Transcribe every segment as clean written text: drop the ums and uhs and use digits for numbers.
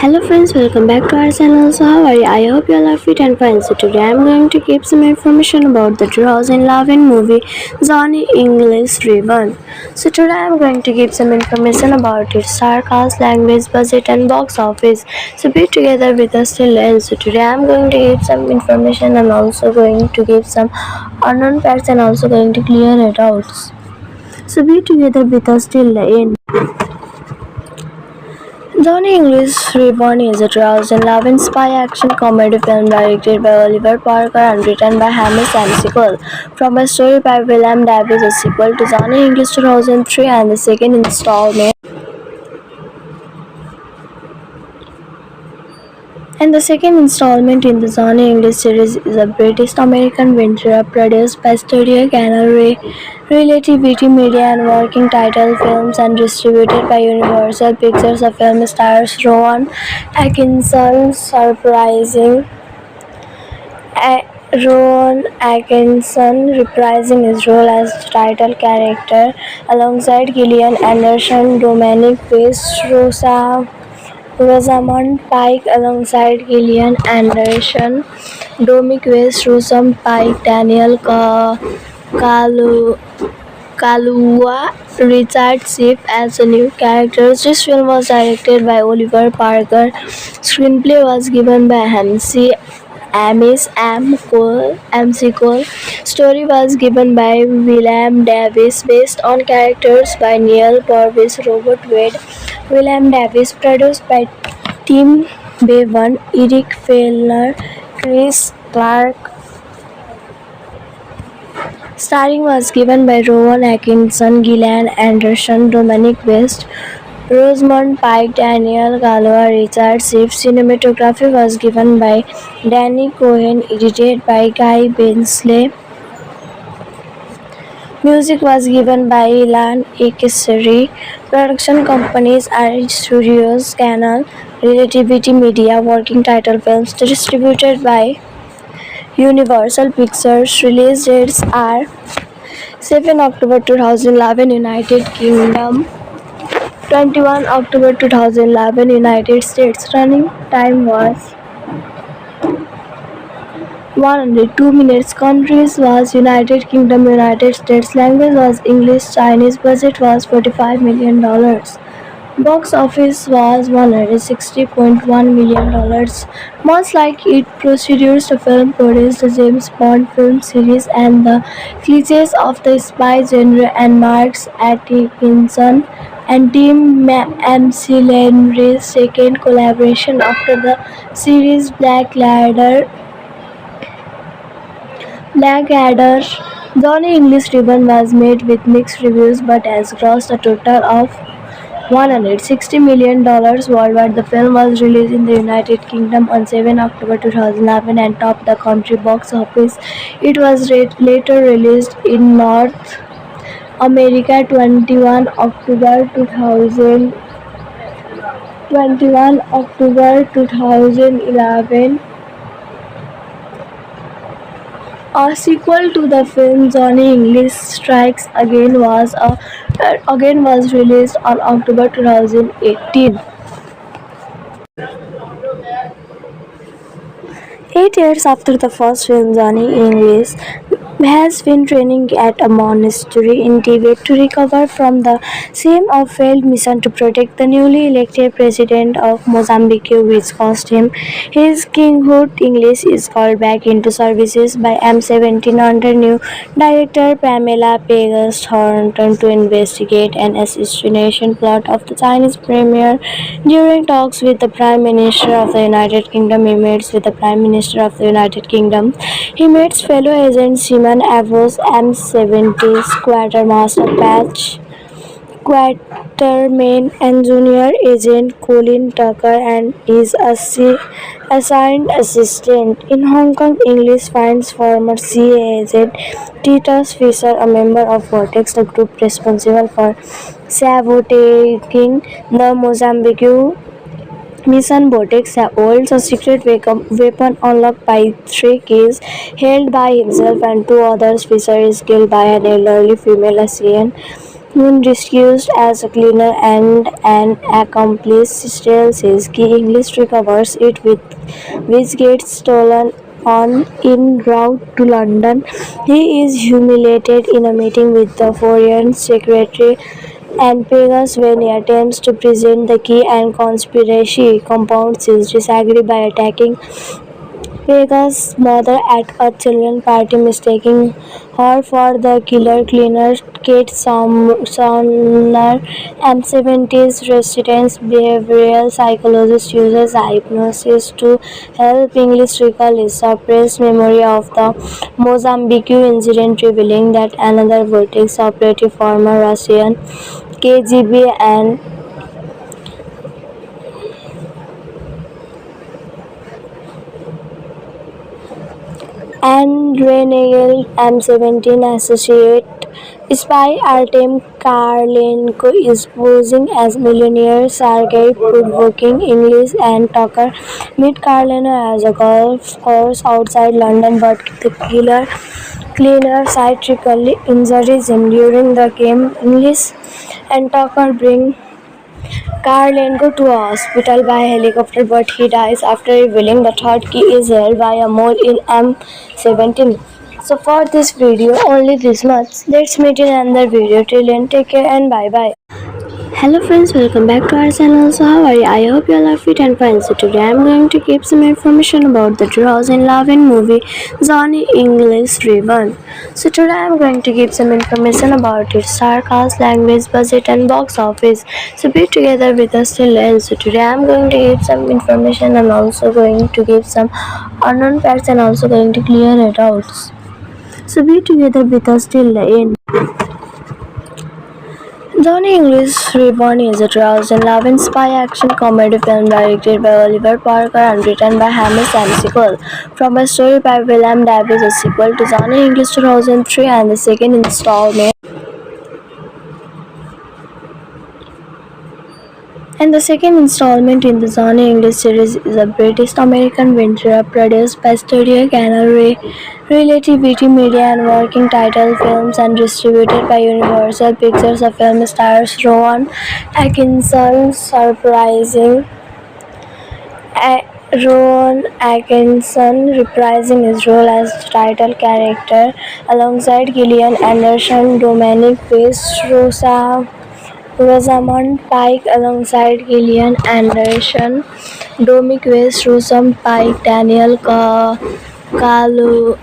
Hello friends, welcome back to our channel. So how are you? I hope you all are fit and fine. So today I am going to give some information about the 2011 movie Johnny English Reborn. So today I am going to give some information about its star cast, language, budget and box office. So be together with us till end. So today I am going to give some information and also going to give some unknown facts and also going to clear it out. So be together with us till the end. Johnny English Reborn is a 2011 spy action comedy film directed by Oliver Parker and written by Hamish M. Sequel. From a story by William Davies, a sequel to Johnny English 2003 and the second installment. And the second installment in the Johnny English series is a British-American venture produced by Studio Canal Relativity Media and Working Title Films and distributed by Universal Pictures. The film stars Rowan Atkinson Rowan Atkinson reprising his role as the title character alongside Gillian Anderson, Dominic West, Rosamund Pike alongside Gillian Anderson, Dominic West, Rosamund Pike, Daniel Kalu, Kaluuya, Richard Schiff as the new characters. This film was directed by Oliver Parker. Screenplay was given by Amish M. Sequel. Story was given by William Davies, based on characters by Neil Purvis, Robert Wade, William Davies, produced by Tim Bevan, Eric Fellner, Chris Clark. Starring was given by Rowan Atkinson, Gillian Anderson, Dominic West, Rosamund Pike, Daniel Kaluuya, Richard Schiff. Cinematography was given by Danny Cohen, edited by Guy Bensley. Music was given by Ilan Ekesari. Production companies are Studios Canal, Relativity Media, Working Title Films, distributed by Universal Pictures. Release dates are 7 October 2011 United Kingdom, 21 October 2011 United States. Running time was 102 minutes. Countries was United Kingdom, United States. Language was English, Chinese. Budget was $45 million. Box office was $160.1 million. Much like its predecessors, the film produced the James Bond film series and the cliches of the spy genre, and marks Atkinson and Tim McIlhenry's second collaboration after the series Blackadder. Johnny English Reborn was met with mixed reviews but has grossed a total of $160 million worldwide. The film was released in the United Kingdom on 7 October 2011 and topped the country box office. It was later released in North America 21 October 2011. A sequel to the film, Johnny English Strikes Again, was released on October 2018. 8 years after the first film, Johnny English has been training at a monastery in Tibet to recover from the same failed mission to protect the newly elected president of Mozambique, which cost him his kinghood. English is called back into services by M17 under new director Pamela Pegas Thornton to investigate an assassination plot of the Chinese premier. During talks with the Prime Minister of the United Kingdom, he meets with the Prime Minister of the United Kingdom. He meets fellow agent Simon Avos, M70's Quartermaster Patch Quatermain, and junior agent Colin Tucker and his assigned assistant. In Hong Kong, English finds former CIA agent Titus Fisher, a member of Vortex, the group responsible for sabotaging the Mozambique mission. Vortex holds a secret weapon unlocked by 3 keys held by himself and 2 others. Fisher is killed by an elderly female When disguised as a cleaner and an accomplice, steals his key. English recovers it, with which gets stolen on en route to London. He is humiliated in a meeting with the foreign secretary and Pegasus when he attempts to present the key, and conspiracy compounds his disagree by attacking Vega's mother at a children's party, mistaking her for the killer cleaner. Kate Sonner, M70's resident behavioral psychologist, uses hypnosis to help English recall his suppressed memory of the Mozambique incident, revealing that another Vortex operative, former Russian KGB and renegade M17 associate spy Artem Karlenko is posing as millionaire Sergei Pudvokin. English and Tucker meet Karlenko as a golf course outside London, but the killer cleaner tragically injures him during the game. English and Tucker bring Karlenko to a hospital by helicopter, but he dies after revealing the third key is held by a mole in M17. So for this video, only this much. Let's meet in another video. Till then, take care and bye bye. Hello friends, welcome back to our channel. So how are you? I hope you all are fit and fine. So today I am going to give some information about the Draws in Love in movie Johnny English Reborn. So today I am going to give some information about its star cast, language, budget and box office. So be together with us till end. So today I am going to give some information and also going to give some unknown facts and also going to clear it out. So be together with us till the end. Johnny English Reborn is a 2011 spy action comedy film directed by Oliver Parker and written by Hamish M. Sequel. From a story by William Davies, a sequel to Johnny English 2003 and the second installment. And the second installment in the Johnny English series is a British-American venture produced by Studio Canal Relativity Media and working title films and distributed by Universal Pictures. The film stars Rowan Atkinson reprising his role as the title character alongside Gillian Anderson, Dominic West, Rosamund Pike alongside Gillian Anderson, Dominic West, Rosamund Pike, Daniel Kalu-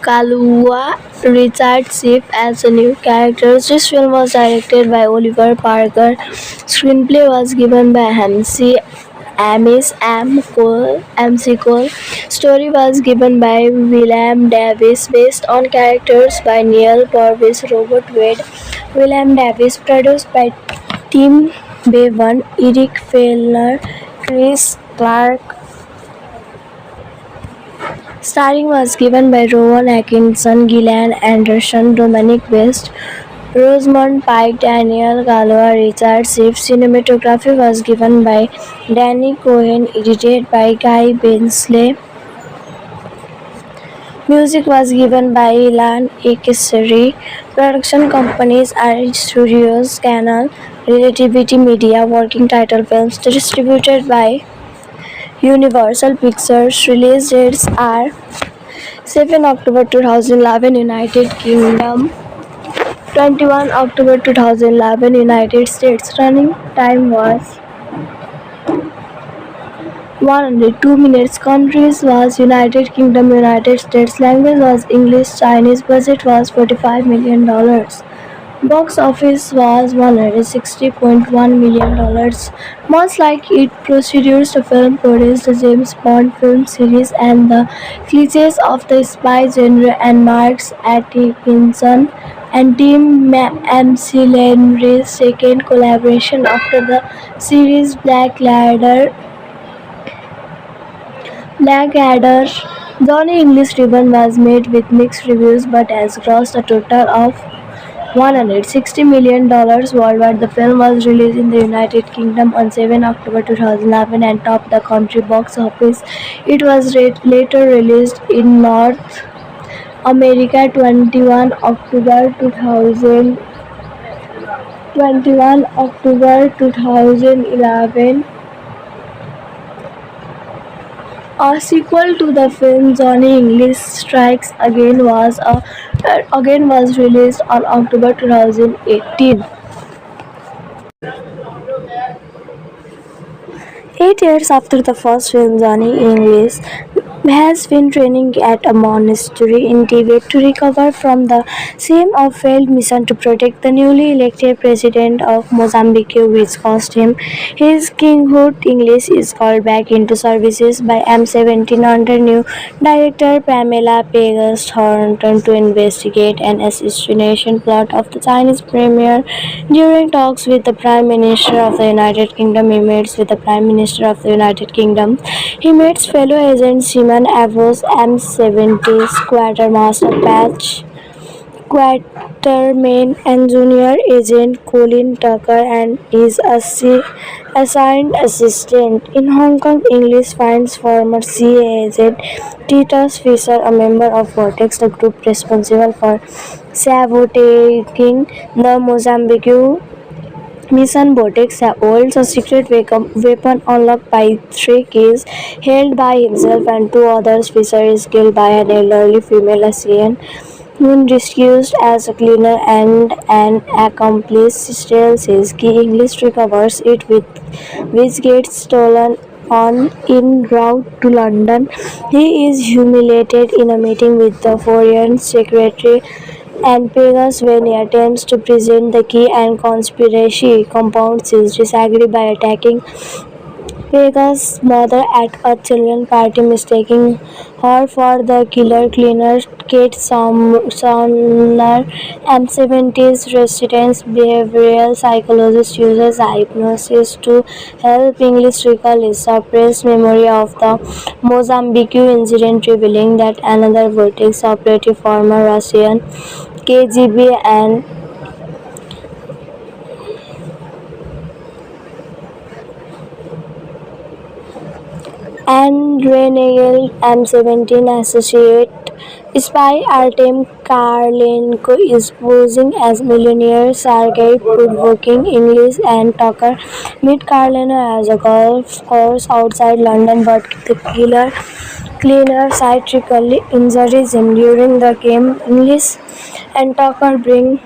Kaluuya, Richard Schiff as the new characters. This film was directed by Oliver Parker. Screenplay was given by Hamish M. Sequel. Story was given by William Davies, based on characters by Neil Purvis, Robert Wade, William Davies, produced by Tim Bevan, Eric Fellner, Chris Clark. Starring was given by Rowan Atkinson, Gillian Anderson, Dominic West, Rosamund Pike, Daniel Kaluuya, Richard Schiff. Cinematography was given by Danny Cohen, edited by Guy Bensley. Music was given by Ilan Ekesari. Production companies are Studios Canal Relativity Media, working title films distributed by Universal Pictures. Release dates are 7 October 2011 United Kingdom, 21 October 2011 United States. Running time was 102 minutes. Countries was United Kingdom, United States. Language was English, Chinese. Budget was $45 million. Box office was $160.1 million. Much like its predecessors, the film produced the James Bond film series and the cliches of the spy genre, and marks Atkinson and Tim McIlhenry's second collaboration after the series Blackadder. Johnny English Reborn was made with mixed reviews but has grossed a total of $160 million worldwide. The film was released in the United Kingdom on 7 October 2011 and topped the country box office. It was later released in North America 21 October 2011. 21 October 2011, a sequel to the film Johnny English Strikes Again was released on October 2018. 8 years after the first film, Johnny English has been training at a monastery in Tibet to recover from the same of failed mission to protect the newly elected president of Mozambique, which cost him his kinghood. English is called back into services by M17 under new director Pamela Pegas Thornton to investigate an assassination plot of the Chinese premier. During talks with the Prime Minister of the United Kingdom, he meets with the Prime Minister of the United Kingdom. He meets fellow agent Simon Avos, M70's quartermaster Patch Quatermain, and junior agent Colin Tucker and his assigned assistant. In Hong Kong, English finds former CIA agent Titus Fisher, a member of Vortex, the group responsible for sabotaging the Mozambique mission. Vortex holds a secret weapon unlocked by three keys held by himself and two others. Fisher is killed by an elderly female Asian who disguised as a cleaner, and an accomplice steals his key. English recovers it, with which gets stolen on en route to London. He is humiliated in a meeting with the Foreign Secretary and Pegas when he attempts to present the key, and conspiracy compounds his disagreement by attacking Pega's mother at a children's party, mistaking her for the killer. Cleaner Kate Sumner, M70's resident behavioral psychologist, uses hypnosis to help English recall his suppressed memory of the Mozambique incident, revealing that another Vortex operative, former Russian KGB and renegade M17 associate spy Artem Karlenko is posing as millionaire Sergei Pudvokin. English and Tucker meet Karlenko as a golf course outside London, but the cleaner tragically injures him during the game. English and Tucker bring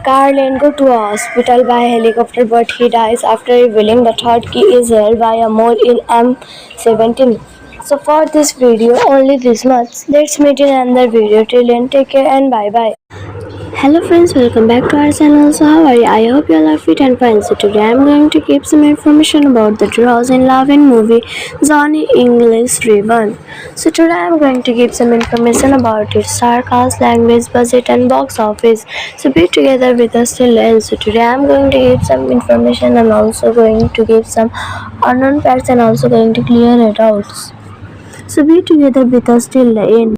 Karlenko to a hospital by helicopter, but he dies after revealing the third key is held by a mole in M17. So for this video, only this much. Let's meet in another video. Till then, take care and bye bye. Hello friends, welcome back to our channel. So how are you? I hope you all are fit and fine. So today I am going to give some information about the 2011 movie Johnny English Reborn. So today I am going to give some information about its star cast, language, budget and box office. So be together with us till end. So today I am going to give some information and also going to give some unknown facts and also going to clear it out. So be together with us till the end.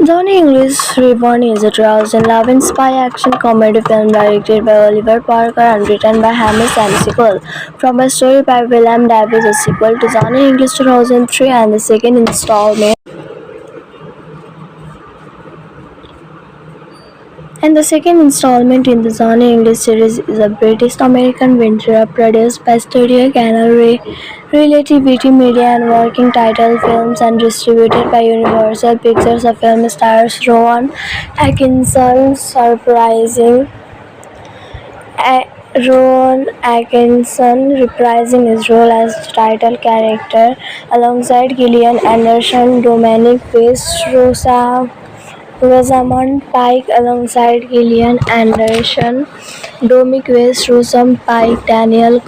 Johnny English Reborn is a 2011 spy action comedy film directed by Oliver Parker and written by Hamish and sequel from a story by William Davies, a sequel to Johnny English 2003 and the second installment. And the second installment in the Johnny English series is a British-American venture produced by Studio Canal Relativity Media and working title films and distributed by Universal Pictures. The film stars Rowan Atkinson reprising his role as the title character alongside Gillian Anderson, Dominic West, Rosamund Pike alongside Gillian Anderson, Dominic West, Rosamund Pike, Daniel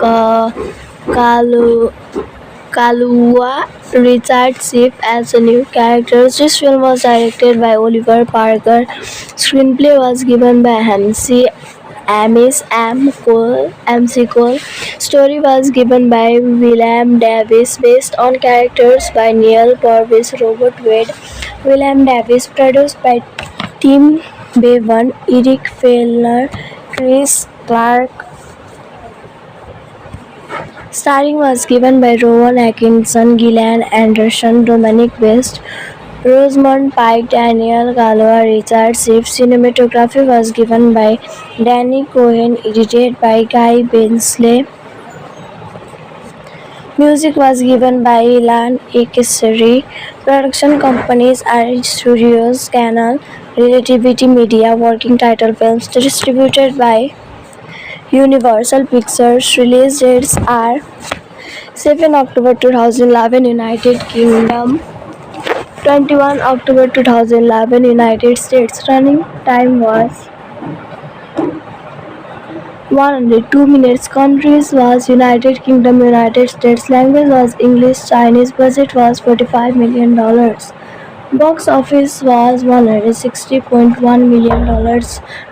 Kaluuya, Richard Schiff as the new characters. This film was directed by Oliver Parker. Screenplay was given by Hamish M. Cole. Story was given by William Davies, based on characters by Neil Purvis, Robert Wade, William Davies, produced by Tim Bevan, Eric Fellner, Chris Clark. Starring was given by Rowan Atkinson, Gillian Anderson, Dominic West, Rosamund Pike, Daniel Kaluuya, Richard Schiff. Cinematography was given by Danny Cohen, edited by Guy Bensley. Music was given by Ilan Ekesari. Production companies are Studios Canal, Relativity Media, Working Title Films, distributed by Universal Pictures. Release dates are 7 October 2011 United Kingdom, 21 October 2011 United States. Running time was 102 minutes. Countries was United Kingdom, United States. Language was English, Chinese. Budget was $45 million. Box office was $160.1 million.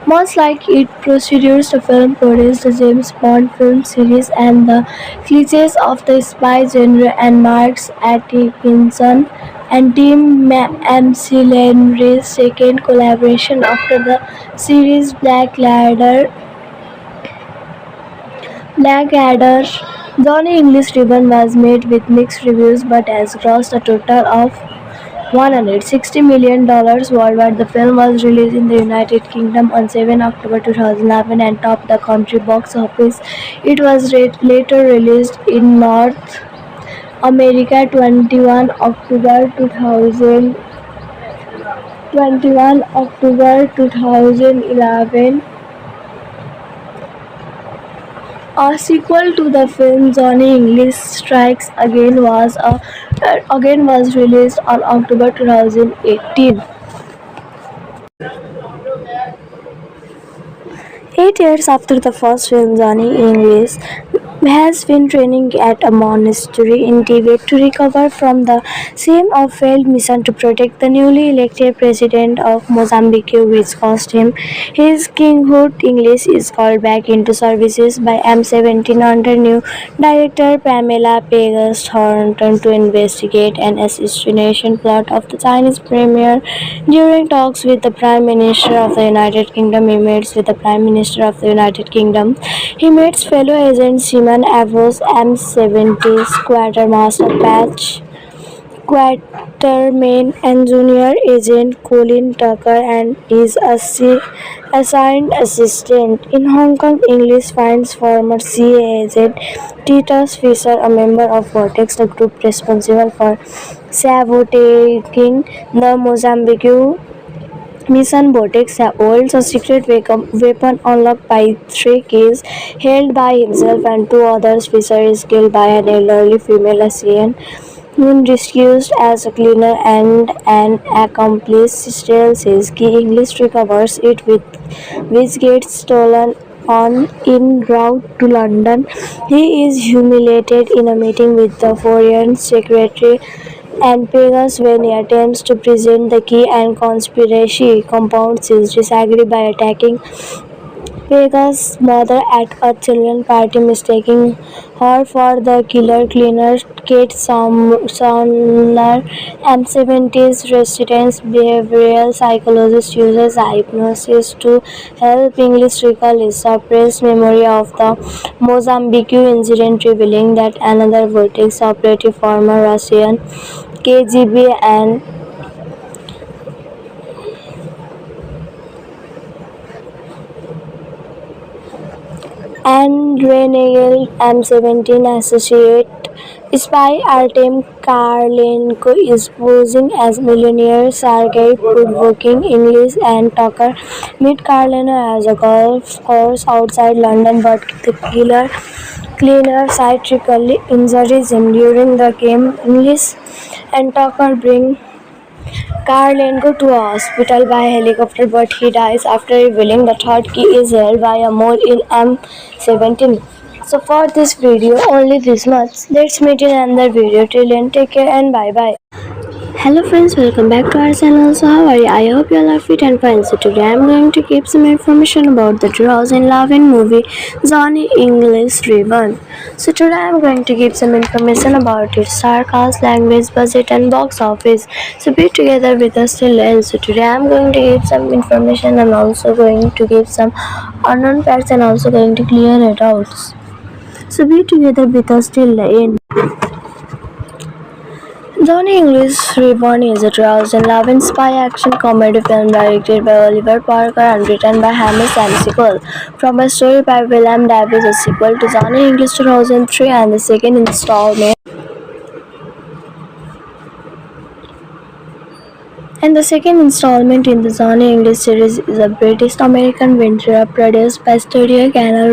Much like it precedes the film produced the James Bond film series and the cliches of the spy genre, and marks Atkinson and Tim McIlhenry's second collaboration after the series Blackadder. Johnny English Reborn was made with mixed reviews but has grossed a total of $160 million worldwide. The film was released in the United Kingdom on 7 October 2011 and topped the country box office. It was later released in North America 21 October 2011. A sequel to the film, Johnny English Strikes Again was released on October 2018. 8 years after the first film, Johnny English has been training at a monastery in Tibet to recover from the same of failed mission to protect the newly elected president of Mozambique, which cost him his kinghood. English is called back into services by M17 under new director Pamela Pegas Thornton to investigate an assassination plot of the Chinese premier. During talks with the Prime Minister of the United Kingdom, he meets with the Prime Minister of the United Kingdom. He meets fellow agent Simon Avos, M70's quartermaster Patch Quatermain, and junior agent Colin Tucker and his assigned assistant. In Hong Kong, English finds former CIA agent Titus Fisher, a member of Vortex, the group responsible for sabotaging the Mozambique mission. Vortex holds a secret weapon unlocked by three keys held by himself and two others. Fisher is killed by an elderly female ASEAN who disguised as a cleaner, and an accomplice steals his key. English recovers it, which gets stolen on en route to London. He is humiliated in a meeting with the Foreign Secretary and Pegas when he attempts to present the key, and conspiracy compounds his disagreement by attacking Pega's mother at a children's party, mistaking her for the killer. Cleaner Kate Sumner, M70's resident behavioral psychologist, uses hypnosis to help English recall his suppressed memory of the Mozambique incident, revealing that another Vortex operative, former Russian KGB and renegade M17 associate spy Artem Karlenko is posing as millionaire Sergei Pudvokin. English and Tucker meet Karlenko as a golf course outside London, but the cleaner psychiatrically injures him during the game. English and Tucker bring Karlenko to a hospital by helicopter, but he dies after revealing the third key is held by a mole in M17. So for this video, only this much. Let's meet in another video. Till then, take care and bye bye. Hello friends, welcome back to our channel. So how are you? I hope you all are fit and fine. So today I am going to give some information about the 2011 movie Johnny English Reborn. So today I am going to give some information about its star cast, language, budget and box office. So be together with us till end. So today I am going to give some information and also going to give some unknown facts and also going to clear it out. So be together with us till the end. Johnny English Reborn is a 2011 spy action comedy film directed by Oliver Parker and written by Hamish M. Sequel. From a story by William Davies, a sequel to Johnny English 2003 and the second installment. And the second installment in the Johnny English series is a British-American venture produced by Studio Canal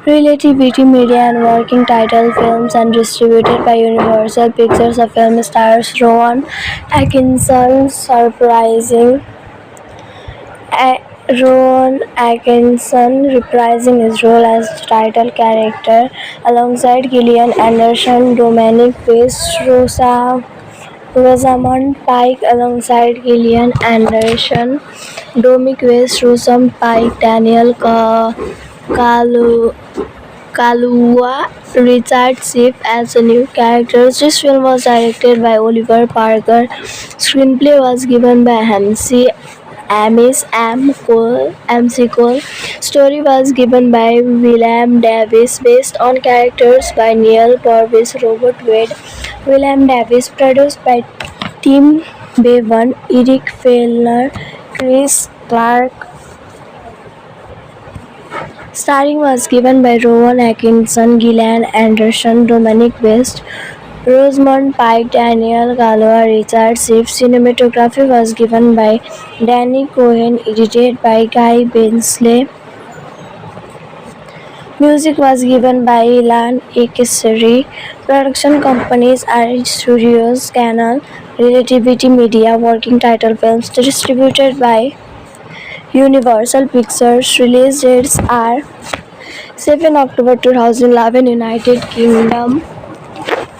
Relativity Media and working title films and distributed by Universal Pictures. The film stars Rowan Atkinson Rowan Atkinson reprising his role as the title character alongside Gillian Anderson, Dominic West, Rosamund Pike alongside Gillian Anderson, Dominic West, Rosamund Pike, Daniel Kalu, Kaluuya, Richard Schiff as the new characters. This film was directed by Oliver Parker. Screenplay was given by Amish M. Sequel. Story was given by William Davies, based on characters by Neil Purvis, Robert Wade, William Davies, produced by Tim Bevan, Eric Fellner, Chris Clark. Starring was given by Rowan Atkinson, Gillian Anderson, Dominic West, Rosamund Pike, Daniel Kaluuya, Richard Schiff. Cinematography was given by Danny Cohen, edited by Guy Bensley. Music was given by Ilan Ekesari. Production companies are Studios Canal, Relativity Media, working title films distributed by Universal Pictures. Release dates are 7 October 2011 United Kingdom,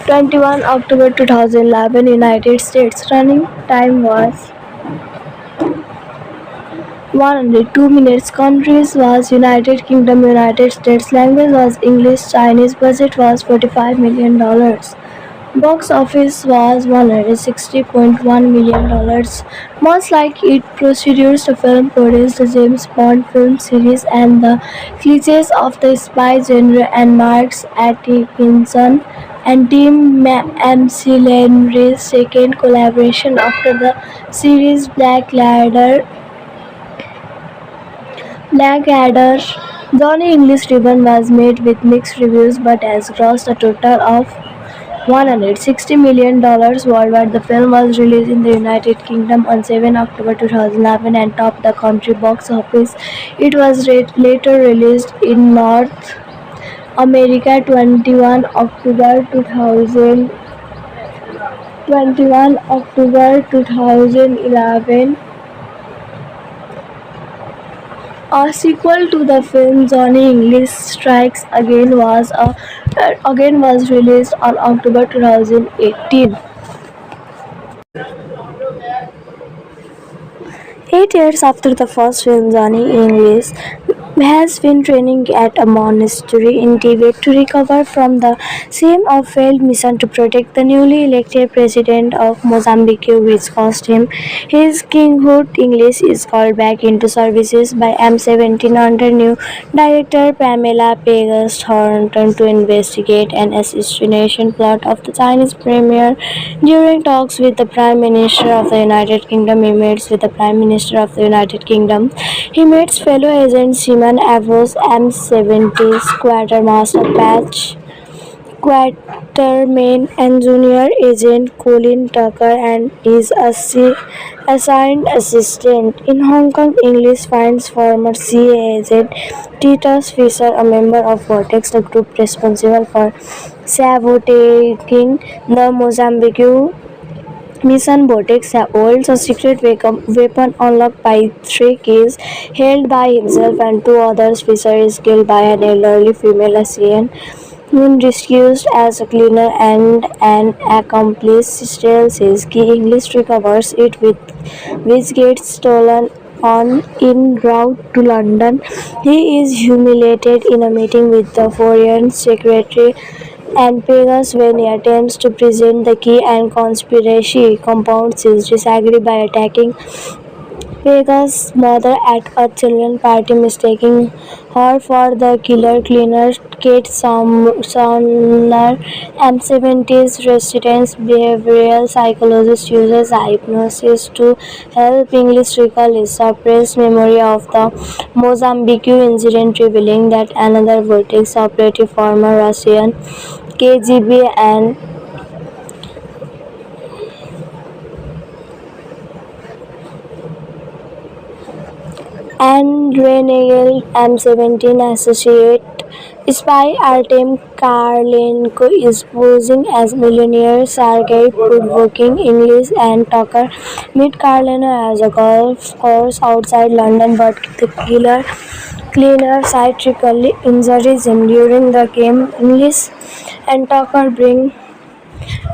21 October 2011 United States. Running time was 102 minutes. Countries was United Kingdom, United States. Language was English, Chinese. Budget was $45 million. Box office was $160.1 million. Much like its predecessors, the film produced the James Bond film series and the cliches of the spy genre, and marks Atkinson and Tim McIlhenry's second collaboration after the series Blackadder. Johnny English Reborn was made with mixed reviews but has grossed a total of $160 million worldwide. The film was released in the United Kingdom on 7 October 2011 and topped the country box office. It was later released in North America 21 October 2011. A sequel to the film, Johnny English Strikes Again, was released on October 2018. 8 years after the first film, Johnny English has been training at a monastery in Tibet to recover from the same of failed mission to protect the newly elected president of Mozambique, which cost him his kinghood. English is called back into services by M17 under new director Pamela Pegas Thornton to investigate an assassination plot of the Chinese premier. During talks with the Prime Minister of the United Kingdom, he meets with the Prime Minister of the United Kingdom. He meets fellow agent Simon Avos, M70's quartermaster Patch Quatermain, and junior agent Colin Tucker and his assigned assistant. In Hong Kong, English finds former CIA agent Titus Fisher, a member of Vortex, the group responsible for sabotaging the Mozambique mission. Vortex holds a secret weapon unlocked by 3 keys held by himself and 2 others. Fisher is killed by an elderly female ASEAN who disguised as a cleaner, and an accomplice steals his key. English recovers it, which gets stolen on en route to London. He is humiliated in a meeting with the Foreign Secretary and Pegas when he attempts to present the key, and conspiracy compounds his disagree by attacking Vega's mother at a children's party mistaking her for the killer cleaner. Kate Sonner, M70's resident behavioral psychologist, uses hypnosis to help English recall his suppressed memory of the Mozambique incident, revealing that another Vortex operative, former Russian KGB and renegade M17 associate spy Artem Karlenko is posing as millionaire Sergei Pudvokin. English and Tucker meet Karlenko as a golf course outside London, but the killer cleaner tragically injures him during the game. English and Tucker bring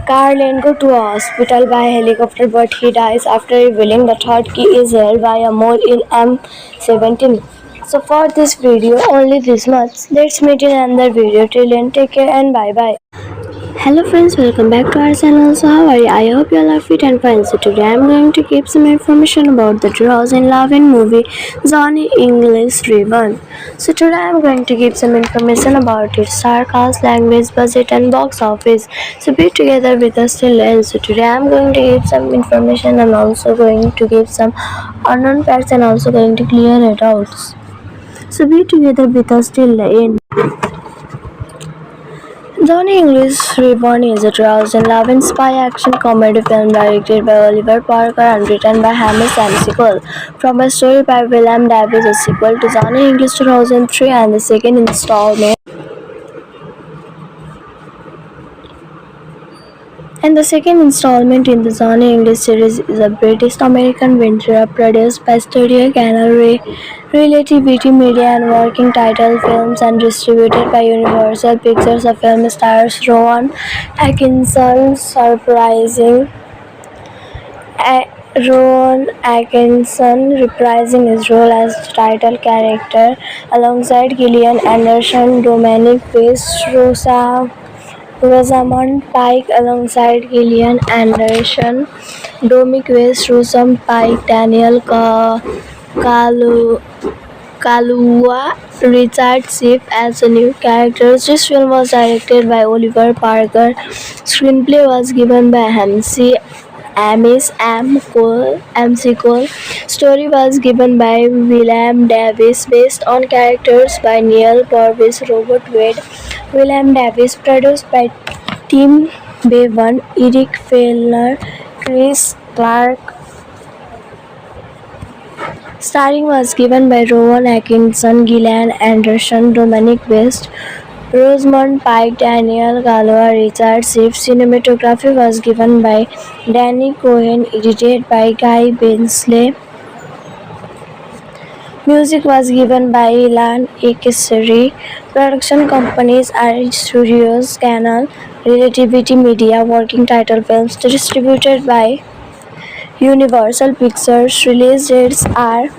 Karlenko to a hospital by helicopter, but he dies after revealing the third key is held by a mole in M17. So for this video, only this much. Let's meet in another video. Till then, take care and bye bye. Hello friends, welcome back to our channel. So how are you? I hope you all are fit and fine. So today I am going to give some information about the 2011 movie Johnny English Reborn. So today I am going to give some information about its star cast, language, budget and box office. So be together with us till end. So today I am going to give some information and also going to give some unknown facts and also going to clear it out. So be together with us till the end. Johnny English Reborn is a 2011 spy action comedy film directed by Oliver Parker and written by Hamish M. Sequel. From a story by William Davies, a sequel to Johnny English 2003 and the second installment. And the second installment in the Johnny English series is a British-American venture produced by Studio Canal Relativity Media and working title films and distributed by Universal Pictures. The film stars Rowan Atkinson Rowan Atkinson reprising his role as the title character alongside Gillian Anderson, Dominic West, Rosamund Pike alongside Gillian Anderson, Dominic West, Rosamund Pike, Daniel Kalu- Kaluuya, Richard Schiff as the new characters. This film was directed by Oliver Parker. Screenplay was given by Hamish M. Sequel. Story was given by William Davies, based on characters by Neil Purvis, Robert Wade, William Davies, produced by Tim Bevan, Eric Fellner, Chris Clark. Starring was given by Rowan Atkinson, Gillian Anderson, Dominic West, Rosamund Pike, Daniel Kaluuya, Richard Schiff. Cinematography was given by Danny Cohen, edited by Guy Bensley. Music was given by Ilan Ekesari. Production companies are Studios Canal, Relativity Media, working title films distributed by Universal Pictures. Release dates are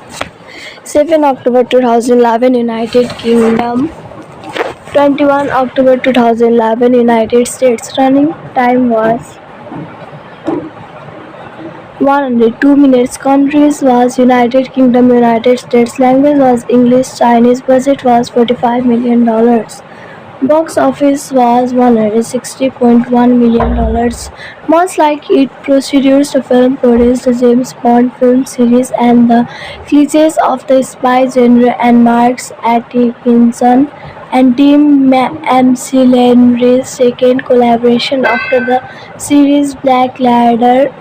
7 October 2011 United Kingdom, 21 October 2011 United States. Running time was 102 minutes. Countries was United Kingdom, United States. Language was English, Chinese. Budget was $45 million. Box office was $160.1 million. Much like it precedes, the film produced the James Bond film series and the cliches of the spy genre, and marks Atkinson and Tim McIlhenry's second collaboration after the series Blackadder.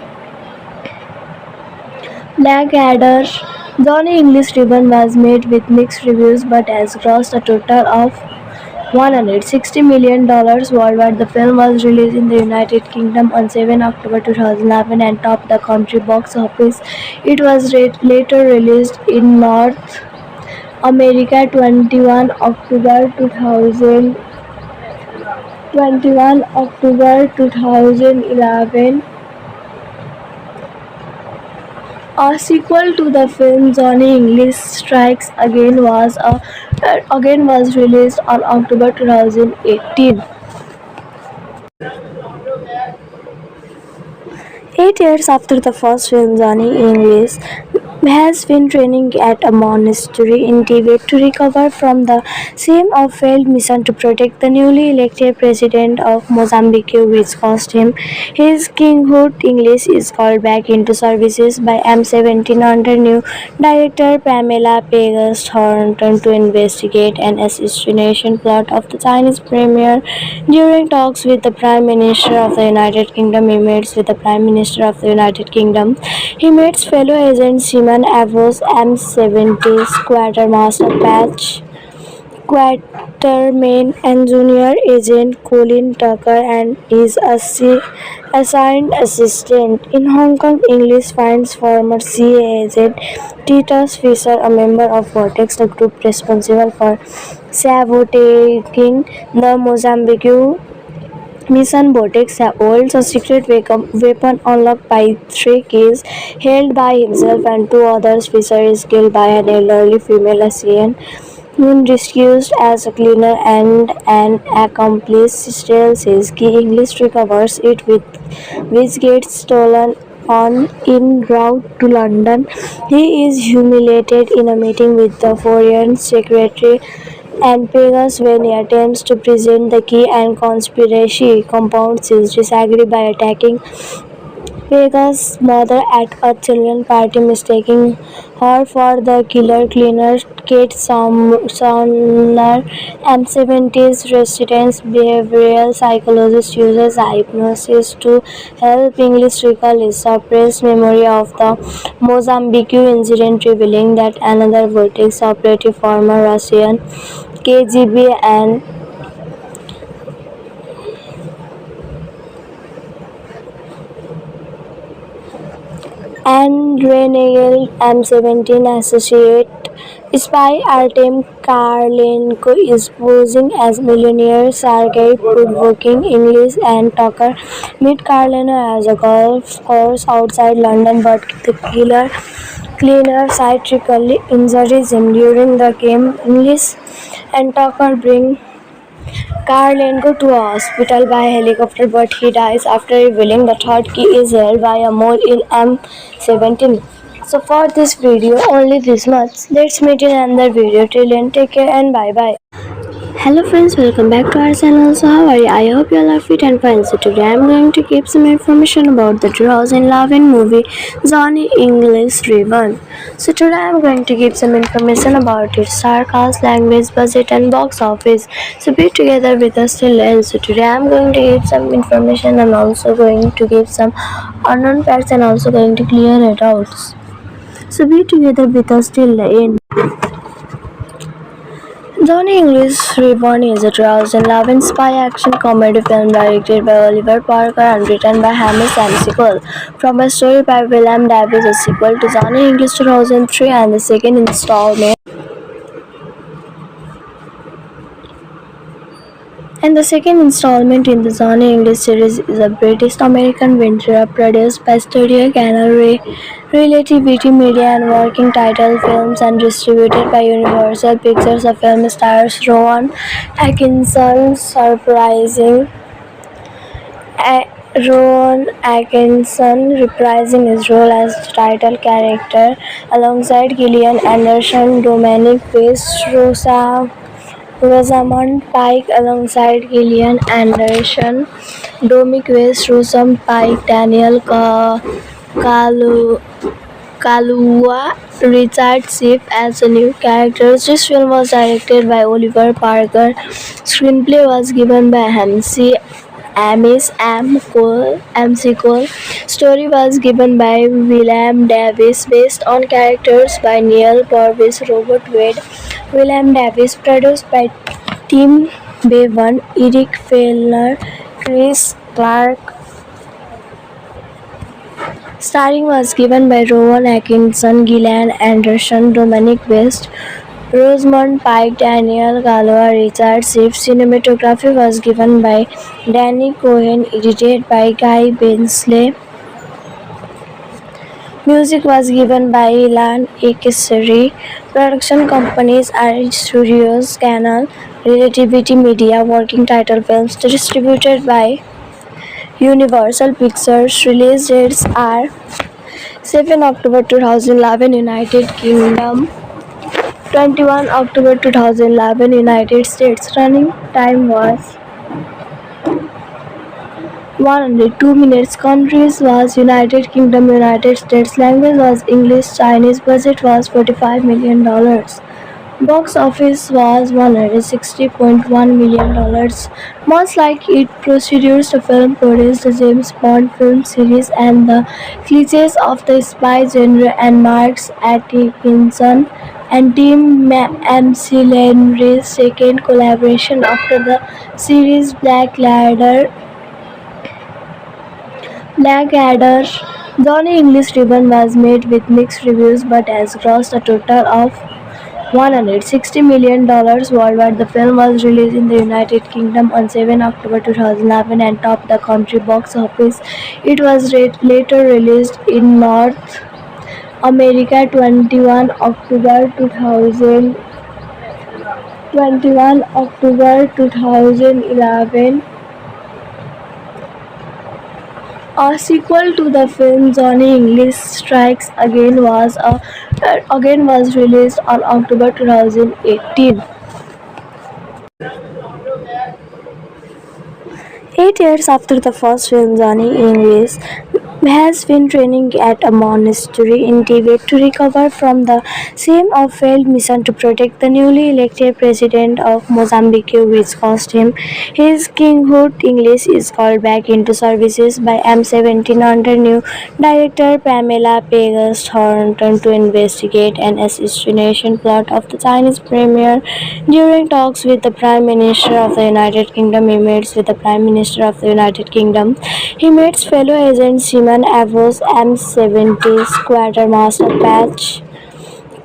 Johnny English Reborn was made with mixed reviews but has grossed a total of $160 million worldwide. The film was released in the United Kingdom on 7 October 2011 and topped the country box office. It was later released in North America 21 October 2011. A sequel to the film Johnny English Strikes Again was released on October 2018. 8 years after the first film, Johnny English has been training at a monastery in Tibet to recover from the same of failed mission to protect the newly elected president of Mozambique, which cost him his kinghood. English is called back into services by M17 under new director Pamela Pegas Thornton to investigate an assassination plot of the Chinese premier. During talks with the Prime Minister of the United Kingdom, he meets fellow agent Simon Avos, M70's quartermaster Patch Quatermain, and junior agent Colin Tucker and his assigned assistant. In Hong Kong, English finds former CIA agent Titus Fisher, a member of Vortex, the group responsible for sabotaging the Mozambique mission. Vortex holds a secret weapon unlocked by three keys held by himself and two others. Fisher is killed by an elderly female ASEAN disguised as a cleaner, and an accomplice steals his key. English recovers it, with which gets stolen on en route to London. He is humiliated in a meeting with the Foreign Secretary and Pegasus when he attempts to present the key, and conspiracy compounds his disagreement by attacking Pega's mother at a children's party, mistaking her for the killer. Cleaner Kate Sonner, M70's resident behavioral psychologist, uses hypnosis to help English recall his suppressed memory of the Mozambique incident, revealing that another Vortex operative, former Russian KGB and renegade M17 associate spy Artem Karlenko is posing as millionaire Sergei Pudvokin. English and Tucker meet Karlenko as a golf course outside London, but the cleaner tragically injures him during the game. English and Tucker bring Karlenko to a hospital by helicopter, but he dies after revealing the third key is held by a mole in M17. So for this video, only this much. Let's meet in another video. Till then, take care and bye bye. Hello friends, welcome back to our channel. So how are you? I hope you all are fit and fine. So today I am going to give some information about the Draws in Love in movie Johnny English Reborn. So today I am going to give some information about its star cast, language, budget and box office. So be together with us till end. So today I am going to give some information and also going to give some unknown facts and also going to clear it out. So be together with us till the end. Johnny English Reborn is a 2011 spy action comedy film directed by Oliver Parker and written by Hamish M. Sequel. From a story by William Davies, a sequel to Johnny English 2003 and the second installment. The second installment in the Johnny English series is a British-American venture produced by Studio Canal Relativity Media and working title films and distributed by Universal Pictures. The film stars Rowan Atkinson reprising his role as the title character alongside Gillian Anderson, Dominic West, Rosamund Pike alongside Gillian Anderson, Rosamund Pike, Daniel Kaluuya, Richard Schiff as the new characters. This film was directed by Oliver Parker. Screenplay was given by Hamish M. Sequel. Story was given by William Davies, based on characters by Neil Purvis, Robert Wade, William Davies, produced by Tim Bevan, Eric Fellner, Chris Clark. Starring was given by Rowan Atkinson, Gillian Anderson, Dominic West, Rosamund Pike, Daniel Kaluuya, Richard Schiff. Cinematography was given by Danny Cohen, edited by Guy Bensley. Music was given by Ilan Ekesari. Production companies are Studios Canal Relativity Media, working title films distributed by Universal Pictures. Release dates are 7 October 2011 United Kingdom, 21 October 2011 United States. Running time was 102 minutes. Countries was United Kingdom, United States. Language was English, Chinese. Budget was $45 million. Box office was $160.1 million. Much like it precedes the film produced the James Bond film series and the cliches of the spy genre, and marks Atkinson and Tim McIlhenry's second collaboration after the series Blackadder. Johnny English Reborn was made with mixed reviews but has grossed a total of $160 million worldwide. The film was released in the United Kingdom on 7 October 2011 and topped the country box office. It was later released in North America 21 October 2011. A sequel to the film, Johnny English Strikes Again was released on October 2018. 8 years after the first film, Johnny English has been training at a monastery in Tibet to recover from the same of failed mission to protect the newly elected president of Mozambique, which cost him his kinghood. English is called back into services by M17 under new director Pamela Pegas Thornton to investigate an assassination plot of the Chinese premier. During talks with the Prime Minister of the United Kingdom, he meets with the Prime Minister of the United Kingdom. He meets fellow agent Simon Avos, M70's Quartermaster Patch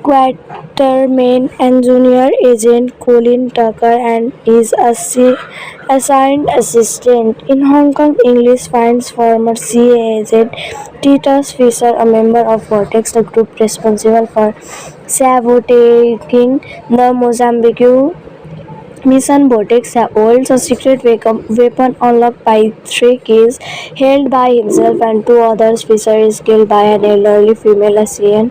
Quatermain, and junior agent Colin Tucker and his assigned assistant. In Hong Kong, English finds former CIA agent Titus Fisher, a member of Vortex, the group responsible for sabotaging the Mozambique mission. Vortex holds a secret weapon unlocked by three keys held by himself and two others. Fisher is killed by an elderly female ASEAN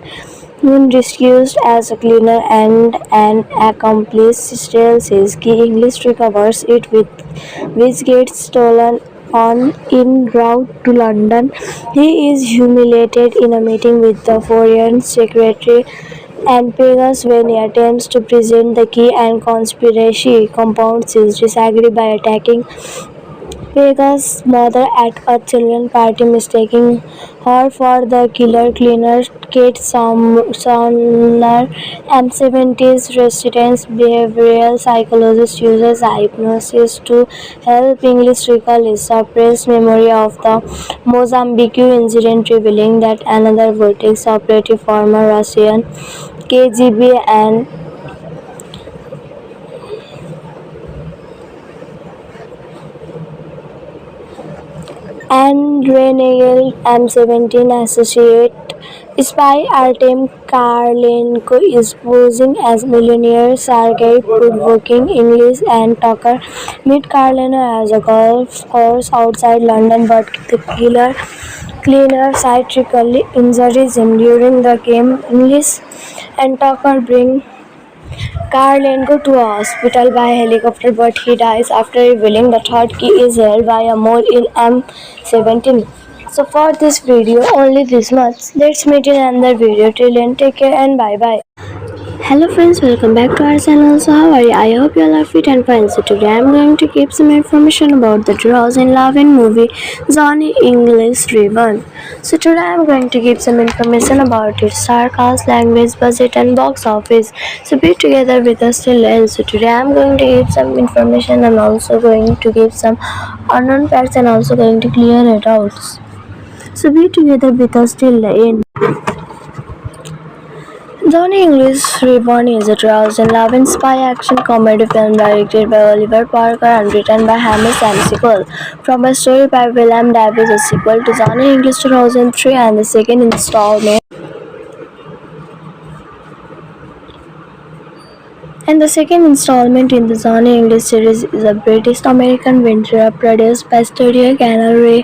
disguised as a cleaner, and an accomplice steals his key. English recovers it, which gets stolen on en route to London. He is humiliated in a meeting with the Foreign Secretary and Pegas when he attempts to present the key, and conspiracy compounds his disagreement by attacking Pega's mother at a children's party, mistaking her for the killer. Cleaner Kate Sumner, M70's resident behavioral psychologist, uses hypnosis to help English recall his suppressed memory of the Mozambique incident, revealing that another Vortex operative, former Russian KGB and renegade M17 associate spy Artem Karlenko is posing as millionaire Sergei Pudvokin. English and Tucker meet Karlenko as a golf course outside London, but the cleaner tragically injures him during the game. English and Tucker bring Karlenko to a hospital by helicopter, but he dies after revealing the third key is held by a mole in M17. So for this video, only this much. Let's meet in another video. Till then, take care and bye bye. Hello friends, welcome back to our channel. So how are you? I hope you all are fit and fine. So today I am going to give some information about the 2011 movie Johnny English Reborn. So today I am going to give some information about its star cast, language, budget and box office. So be together with us till end. So today I am going to give some information and also going to give some unknown facts and also going to clear it out. So be together with us till the end. Johnny English Reborn is a 2011 spy action comedy film directed by Oliver Parker and written by Hamish and sequel from a story by William Davies, a sequel to Johnny English 2003 and the second installment And the second installment in the Johnny English series is a British-American venture produced by Studio Canal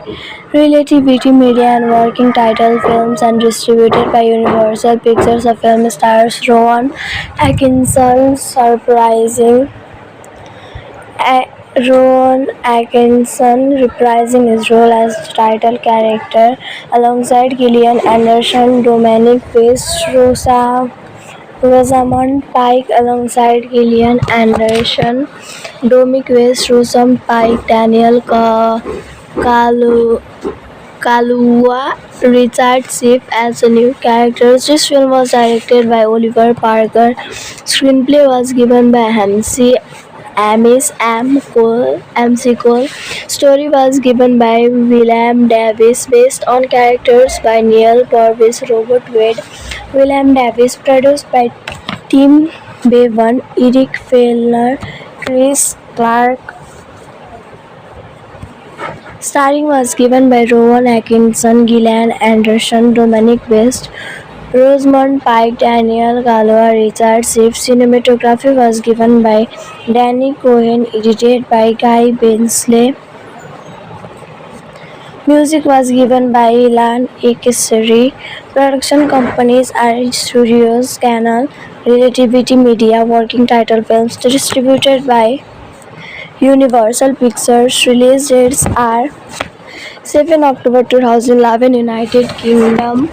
Relativity Media and working title films and distributed by Universal Pictures. The film stars Rowan Atkinson A- Rowan Atkinson reprising his role as the title character alongside Gillian Anderson, Dominic West, Rosamund Pike alongside Gillian Anderson, Dominic West, Rosamund Pike, Kalu, Kalua, Richard Schiff as the new characters. This film was directed by Oliver Parker. Screenplay was given by Amis MC Cole. Story was given by William Davis, based on characters by Neil Purvis, Robert Wade, William Davis, produced by Tim Bevan, Eric Fellner, Chris Clark. Starring was given by Rowan Atkinson, Gillian Anderson, Dominic West, Rosamund Pike, Daniel Kaluuya, Richard Schiff. Cinematography was given by Danny Cohen, edited by Guy Bensley. Music was given by Ilan Ekesari. Production companies are Studios Canal, Relativity Media, working title films distributed by Universal Pictures. Release dates are 7 October 2011 United Kingdom,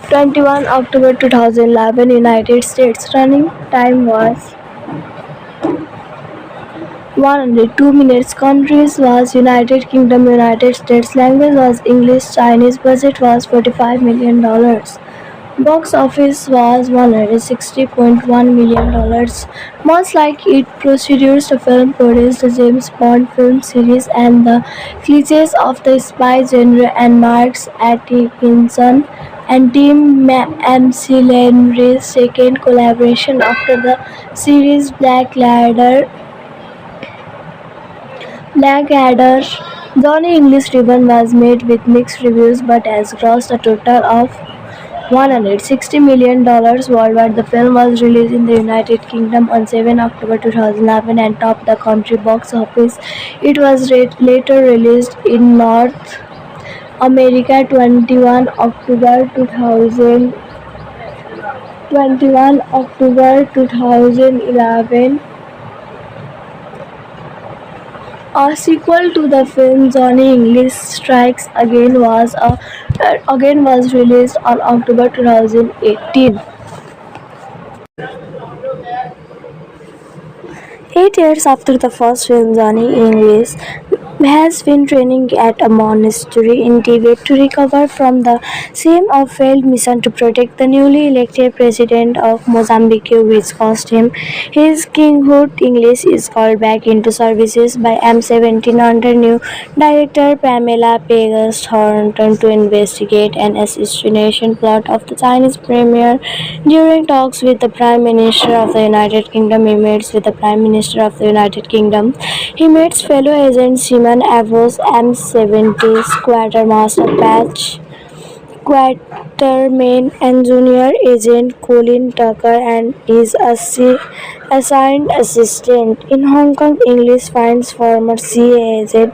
21 October 2011 United States. Running time was 102 minutes. Countries was United Kingdom, United States. Language was English, Chinese. Budget was $45 million. Box office was $160.1 million. Much like it precedes the film produced the James Bond film series and the cliches of the spy genre, and marks Atkinson and Tim McIlhenry's second collaboration after the series Blackadder. Johnny English Ribbon was made with mixed reviews but has grossed a total of $160 million worldwide. The film was released in the United Kingdom on 7 October 2011 and topped the country box office. It was later released in North America 21 October 2011. A sequel to the film Johnny English Strikes Again was released on October 2018. 8 years after the first film, Johnny English has been training at a monastery in Tibet to recover from the same of failed mission to protect the newly elected president of Mozambique, which cost him his kinghood. English is called back into services by M17 under new director Pamela Pegas Thornton to investigate an assassination plot of the Chinese premier. During talks with the Prime Minister of the United Kingdom, he meets with the Prime Minister of the United Kingdom. He meets fellow agent Simon Avos, M70's Quartermaster Patch Quatermain, and junior agent Colin Tucker and his assigned assistant. In Hong Kong, English finds former CIA agent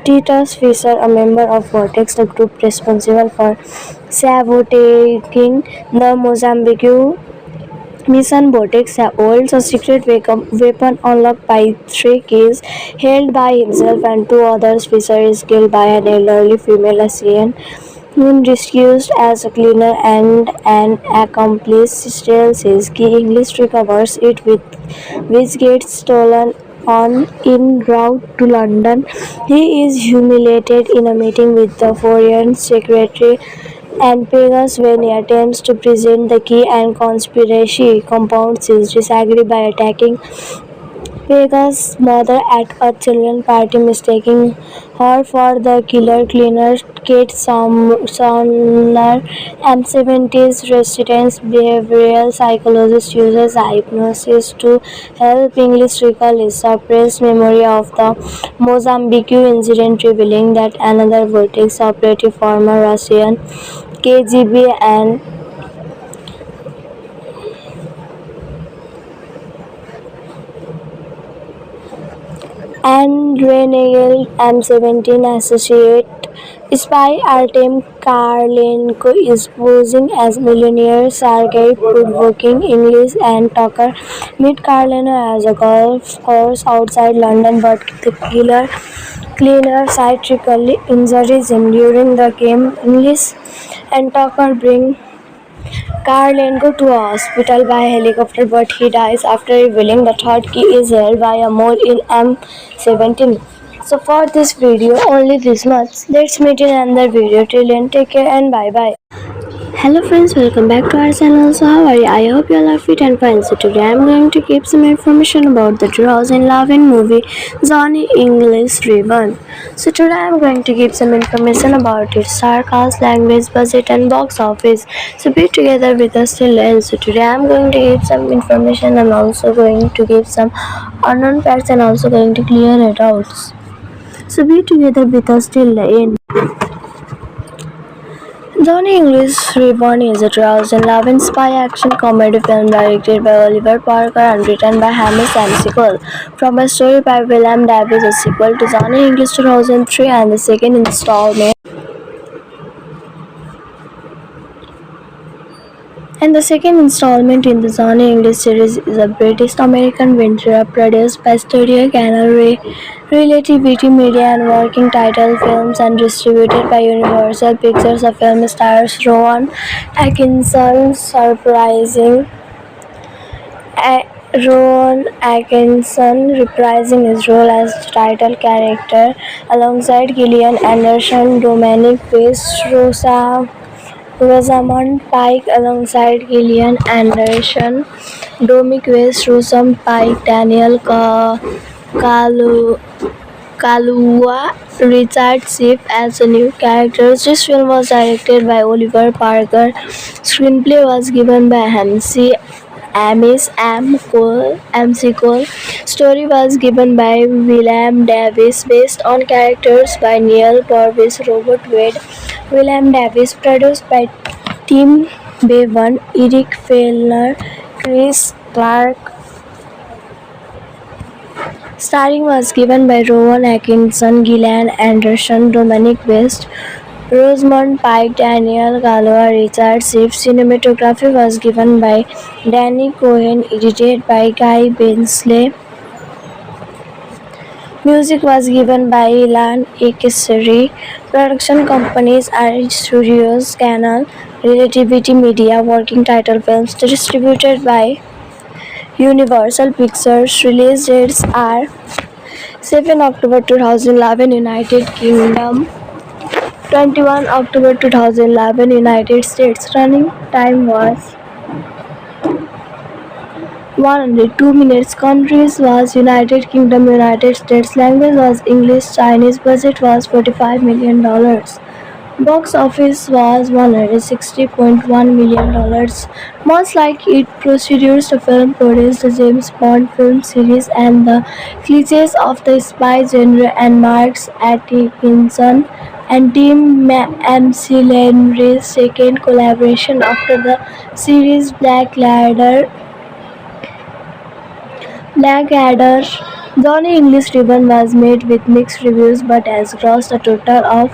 Titus Fisher, a member of Vortex, the group responsible for sabotaging the Mozambique mission. Vortex holds a secret weapon unlocked by three keys held by himself and two others. Fisher is killed by an elderly female Asian disguised as a cleaner, and an accomplice steals his key. English recovers it, with which gets stolen on en route to London. He is humiliated in a meeting with the Foreign Secretary and Pegas when he attempts to present the key, and conspiracy compounds his disagreement by attacking Pega's mother at a children's party, mistaking her for the killer. Cleaner Kate Sumner, M70's resident behavioral psychologist, uses hypnosis to help English recall his suppressed memory of the Mozambique incident, revealing that another Vortex operative, former Russian KGB, and and Renegade M17 associate spy Artem Karlenko is posing as millionaire Sergei Pudvokin English and Tucker meet Karlenko as a golf course outside London, but the killer cleaner psychiatrically injures him during the game. English and Tucker bring Karlenko to a hospital by helicopter, but he dies after revealing the third key is held by a mole in M17. So for this video, only this much. Let's meet in another video. Till then, take care and bye bye. Hello friends, welcome back to our channel. So how are you? I hope you all are fit and fine. So today I am going to give some information about the 2011 movie Johnny English Reborn. So today I am going to give some information about its star cast, language, budget and box office. So be together with us till the end. So today I am going to give some information and also going to give some unknown facts and also going to clear it out. So be together with us till the end. Johnny English Reborn is a 2011 spy action comedy film directed by Oliver Parker and written by Hamish McSequel. From a story by William Davies, a sequel to Johnny English 2003 and the second installment. And the second installment in the Johnny English series is a British-American venture produced by Studio Canal Relativity Media and working title films and distributed by Universal Pictures. The film stars Rowan Atkinson Rowan Atkinson reprising his role as the title character alongside Gillian Anderson, Dominic West, Rosamund Pike alongside Gillian Anderson, Dominic West, Rosamund Pike, Daniel Kaluuya, Richard Schiff as the new characters. This film was directed by Oliver Parker. Screenplay was given by Hamish McSequel. Story was given by William Davies, based on characters by Neil Purvis, Robert Wade, William Davies, produced by Tim Bevan, Eric Fellner, Chris Clark. Starring was given by Rowan Atkinson, Gillian Anderson, Dominic West, Rosamund Pike, Daniel Kaluuya, Richard Schiff. Cinematography was given by Danny Cohen, edited by Guy Bensley. Music was given by Ilan Ekesari. Production companies are Studios Canal, Relativity Media, working title films distributed by Universal Pictures. Release dates are 7 October 2011 United Kingdom, 21 October 2011 United States. Running time was 102 minutes. Countries was United Kingdom, United States. Language was English, Chinese. Budget was $45 million. Box office was $160.1 million. Much like its predecessors, the film produced the James Bond film series and the cliches of the spy genre, and marks Atkinson and Tim McSequel's second collaboration after the series Blackadder. Johnny English Reborn was made with mixed reviews but has grossed a total of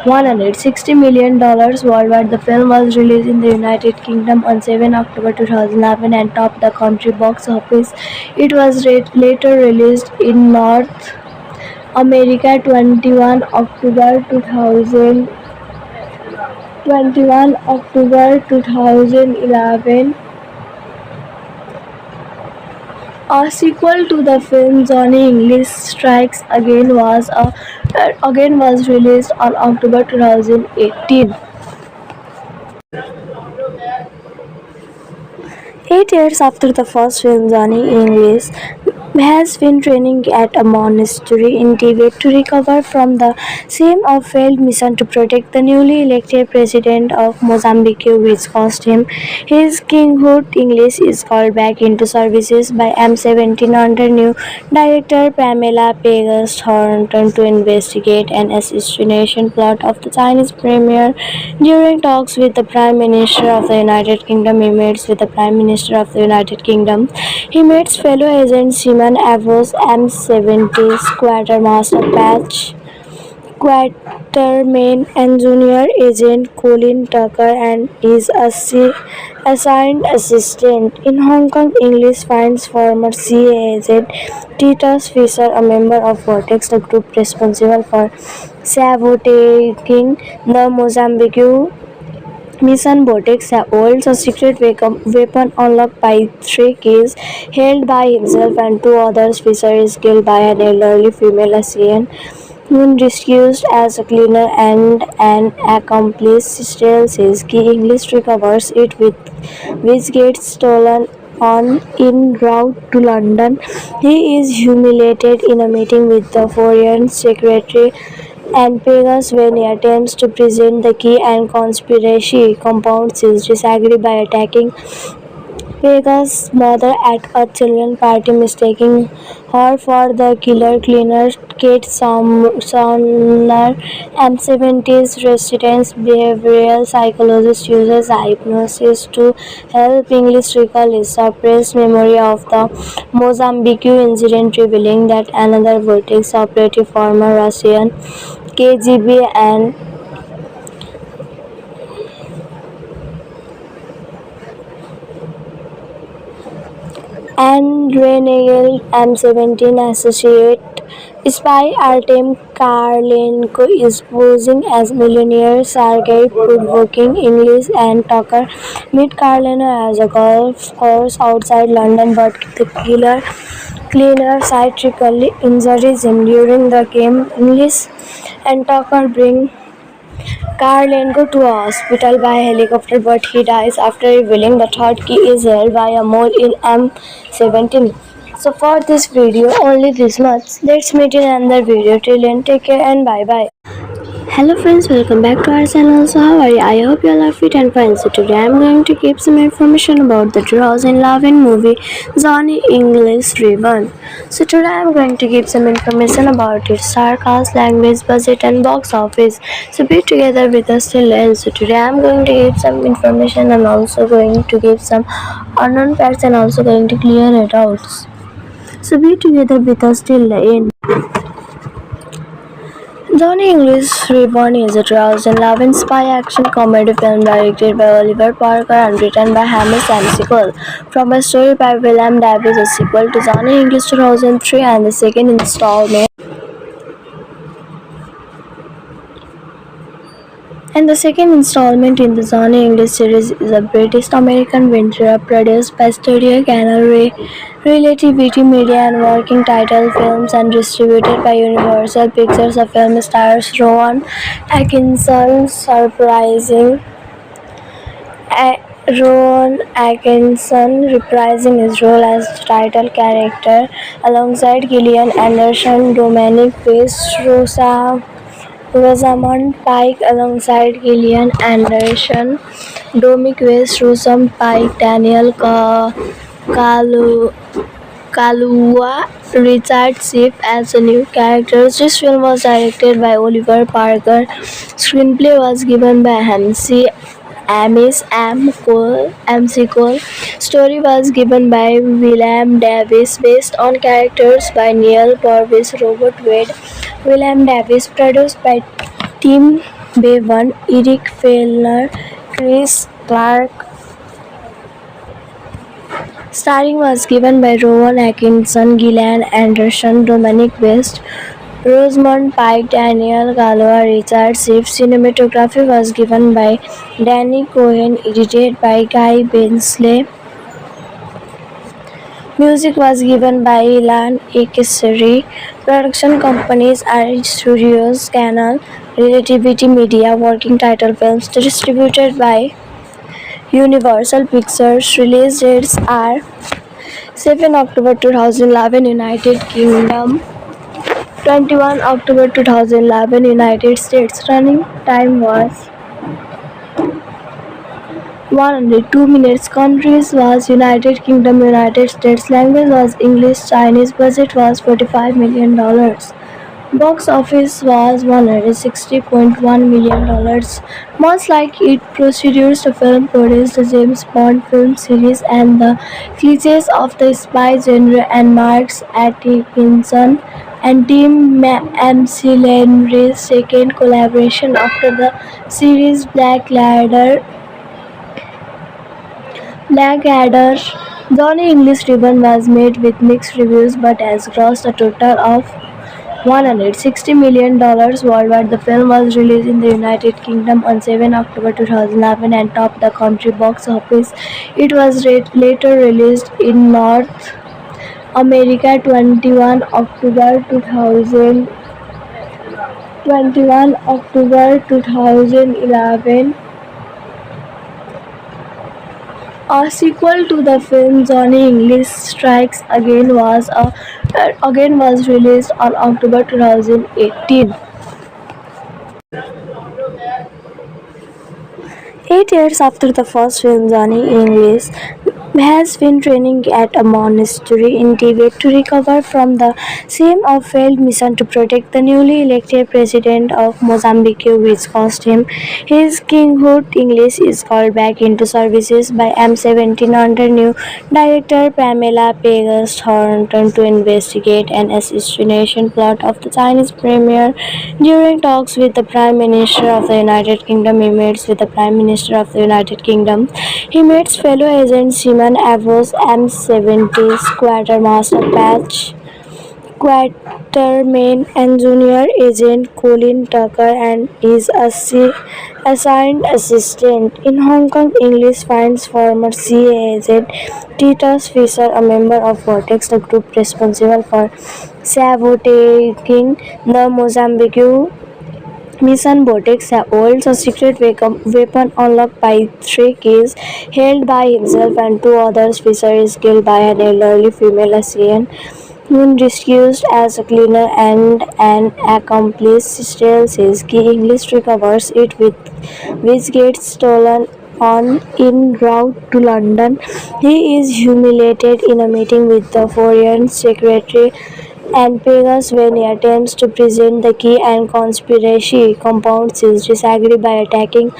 $160 million worldwide. The film was released in the United Kingdom on 7 October 2011 and topped the country box office. It was later released in North America 21 October 2011. A sequel to the film Johnny English Strikes Again was released on October 2018. 8 years after the first film, Johnny English has been training at a monastery in Tibet to recover from the same of failed mission to protect the newly elected president of Mozambique, which cost him his kinghood. English is called back into services by M17 under new director Pamela Pegas Thornton to investigate an assassination plot of the Chinese premier. During talks with the Prime Minister of the United Kingdom, he meets fellow agents. He Simon Avos M70's Quartermaster Patch Quatermain and Junior Agent Colin Tucker and his assigned assistant. In Hong Kong, English finds former CIA agent Titus Fisher, a member of Vortex, the group responsible for sabotaging the Mozambique mission. Vortex holds a secret weapon unlocked by three keys held by himself and two others. Fisher is killed by an elderly female Asian who disguised as a cleaner and an accomplice steals his key. English recovers it, with which gets stolen on en route to London. He is humiliated in a meeting with the Foreign Secretary and Pegasus when he attempts to present the key, and conspiracy compounds his disagreement by attacking Pega's mother at a children's party, mistaking her for the killer. Cleaner Kate Sonner M70's resident behavioral psychologist uses hypnosis to help English recall his suppressed memory of the Mozambique incident, revealing that another Vortex operative, former Russian KGB and renegade M17 associate spy Artem Karlenko is posing as millionaire Sergei, provoking English and Tucker meet Karlenko as a golf course outside London, but the cleaner tragically injures him during the game. English and Tucker bring Karlenko to a hospital by helicopter, but he dies after revealing the third key is held by a mole in M17. So for this video, only this much. Let's meet in another video. Till then, take care and bye bye. Hello friends, welcome back to our channel. So how are you? I hope you all are fit and fine. So today I am going to give some information about the 2011 movie Johnny English Reborn. So today I am going to give some information about its star cast, language, budget and box office. So be together with us till end. So today I am going to give some information and also going to give some unknown facts and also going to clear it out. So be together with us till the end. Johnny English Reborn is a 2011 spy action comedy film directed by Oliver Parker and written by Hamish McSequel, from a story by William Davies, a sequel to Johnny English 2003 and the second installment. The second installment in the Johnny English series is a British-American venture produced by Studio Canal Relativity Media and working title films and distributed by Universal Pictures. The film stars Rowan Atkinson reprising his role as the title character alongside Gillian Anderson, Dominic West, Rosamund Pike alongside Gillian Anderson, Dominic West, Rosamund Pike, Daniel Kaluuya, Richard Schiff as the new characters. This film was directed by Oliver Parker. Screenplay was given by Hamish McSequel. Story was given by William Davies, based on characters by Neil Purvis, Robert Wade, William Davies, produced by Tim Bevan, Eric Fellner, Chris Clark. Starring was given by Rowan Atkinson, Gillian Anderson, Dominic West, Rosamund Pike, Daniel Kaluuya, Richard Schiff. Cinematography was given by Danny Cohen, edited by Guy Bensley. Music was given by Ilan Ekesari. Production companies are Studios Canal Relativity Media, working title films distributed by Universal Pictures. Release dates are 7 October 2011 United Kingdom, 21 October 2011 United States. Running time was 102 minutes. Countries was United Kingdom, United States. Language was English, Chinese. Budget was $45 million. Box office was $160.1 million. Much like it produced the film produced the James Bond film series and the cliches of the spy genre and Marx Atkinson and Tim McIlhenry's second collaboration after the series Blackadder. Johnny English Ribbon was made with mixed reviews but has grossed a total of $160 million worldwide. The film was released in the United Kingdom on 7 October 2011 and topped the country box office. It was later released in North America 21 October 2011. A sequel to the film, Johnny English Strikes Again was released on October 2018. 8 years after the first film, Johnny English has been training at a monastery in Tibet to recover from the same of failed mission to protect the newly elected president of Mozambique, which cost him his kinghood. English is called back into services by M17 under new director Pamela Pegas Thornton to investigate an assassination plot of the Chinese premier. During talks with the Prime Minister of the United Kingdom, he meets with the Prime Minister of the United Kingdom. He meets fellow agent Simon Avos, M70's Quartermaster Patch Quatermain and junior agent Colin Tucker and his assigned assistant. In Hong Kong, English finds former CIA agent Titus Fisher, a member of Vortex, the group responsible for sabotaging the Mozambique mission. Vortex holds a secret weapon unlocked by three keys held by himself and two others. Fisher is killed by an elderly female Asian disguised as a cleaner and an accomplice steals his key. English recovers it, with which gets stolen on en route to London. He is humiliated in a meeting with the Foreign Secretary and Pegasus when he attempts to present the key, and conspiracy compounds his disagreement by attacking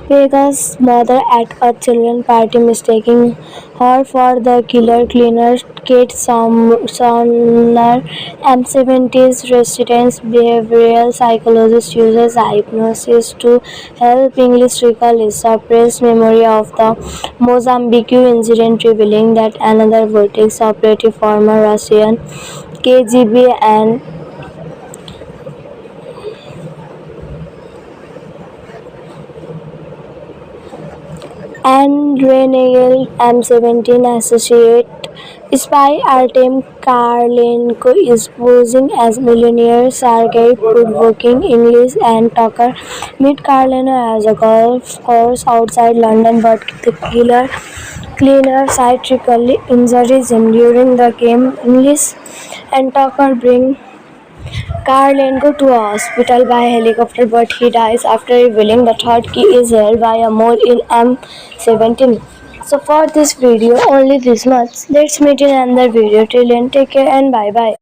Pega's mother at a children's party, mistaking her for the killer. Cleaner Kate Sonner, M70's resident behavioral psychologist, uses hypnosis to help English recall his suppressed memory of the Mozambique incident, revealing that another Vortex operative, former Russian KGB and renegade M17 associate spy Artem Karlenko is posing as millionaire Sergei Pudvokin. English and Tucker meet Karlenko as a golf course outside London, but the cleaner tragically injures him during the game. English and Tucker bring Karlenko to a hospital by helicopter, but he dies after revealing the third key is held by a mole in M17. So for this video, only this much. Let's meet in another video. Till then, take care and bye bye.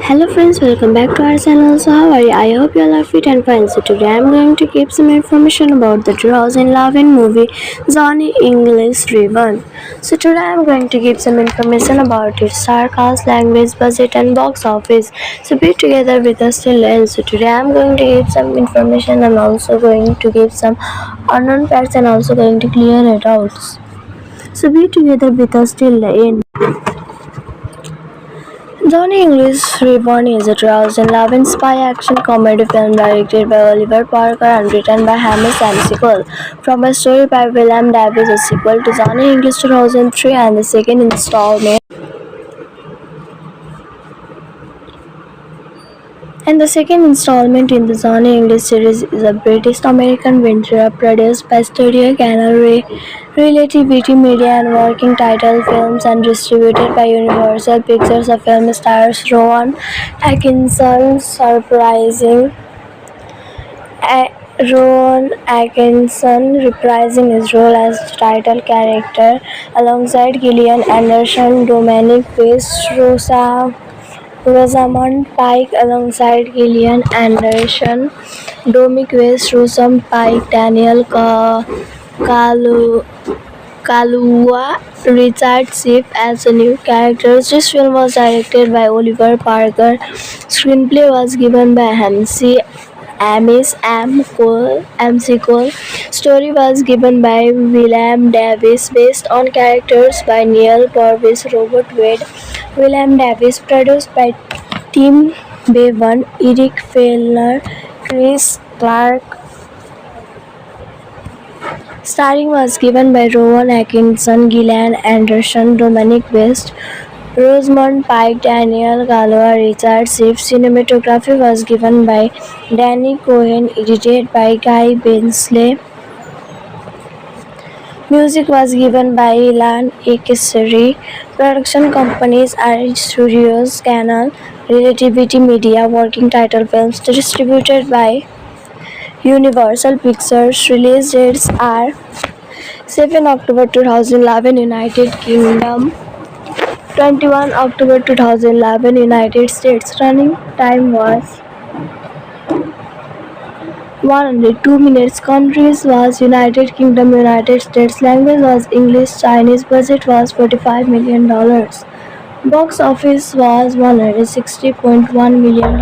Hello friends, welcome back to our channel. So how are you? I hope you all are fit and fine. So today I am going to give some information about the 2011 movie Johnny English Reborn. So today I am going to give some information about its star cast, language, budget and box office. So be together with us till end. So today I am going to give some information and also going to give some unknown facts and also going to clear it out. So be together with us till the end. Johnny English Reborn is a 2011 spy action comedy film directed by Oliver Parker and written by Hamish McSequel. From a story by William Davies, a sequel to Johnny English 2003 and the second installment. And the second installment in the Johnny English series is a British-American venture produced by Studio Canal Relativity Media and working title films and distributed by Universal Pictures. The film stars Rowan Atkinson reprising his role as the title character alongside Gillian Anderson, Dominic West, Rosa Rosamund Pike alongside Gillian Anderson, Dominic West, Rosamund Pike, Kalu- Kaluuya, Richard Schiff as the new characters. This film was directed by Oliver Parker. Screenplay was given by Amis MC Cole. Story was given by William Davis based on characters by Neil Purvis, Robert Wade, William Davis, produced by Tim Bevan, Eric Fellner, Chris Clark. Starring was given by Rowan Atkinson, Gillian Anderson, Dominic West, Rosamund Pike, Daniel Kaluuya, Richard Schiff. Cinematography was given by Danny Cohen, edited by Guy Bensley. Music was given by Ilan Ekesari. Production companies are Studios Canal, Relativity Media, Working Title Films, distributed by Universal Pictures. Release dates are 7 October 2011 United Kingdom, 21 October 2011 United States. Running time was 102 minutes. Countries was United Kingdom, United States. Language was English, Chinese. Budget was $45 million. Box office was $160.1 million.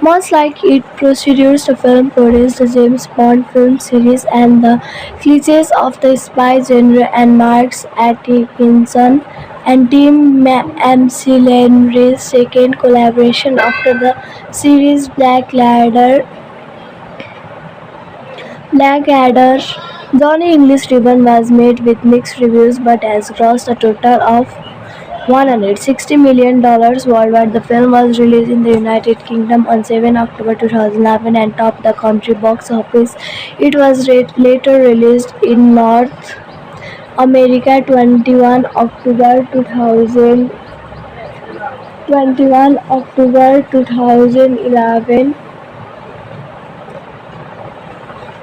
Much like it precedes the film produced the James Bond film series and the cliches of the spy genre, and marks Atkinson and Tim McIlhenry's second collaboration after the series Blackadder. Johnny English Ribbon was made with mixed reviews but has grossed a total of $160 million worldwide. The film was released in the United Kingdom on 7 October 2011 and topped the country box office. It was later released in North America 21 October 2011.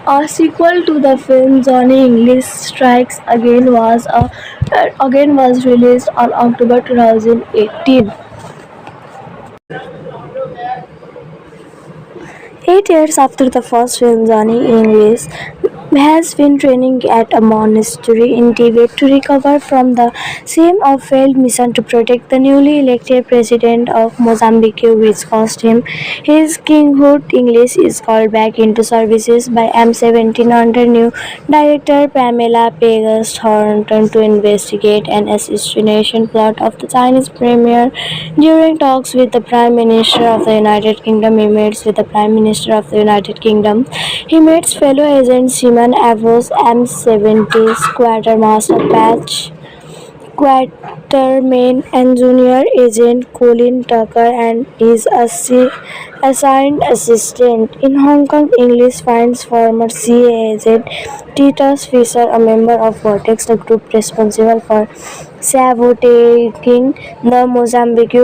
A sequel to the film Johnny English Strikes Again was released on October 2018. 8 years after the first film, Johnny English has been training at a monastery in Tibet to recover from the same of failed mission to protect the newly elected president of Mozambique, which cost him his kinghood. English is called back into services by M17 under new director Pamela Pegas Thornton to investigate an assassination plot of the Chinese premier. During talks with the Prime Minister of the United Kingdom, he meets with the Prime Minister of the United Kingdom. He meets fellow agent Simon Avos, M70's Quartermaster Patch Quatermain, and junior agent Colin Tucker and his assigned assistant. In Hong Kong, English finds former CIA agent Titus Fisher, a member of Vortex, the group responsible for sabotaging the Mozambique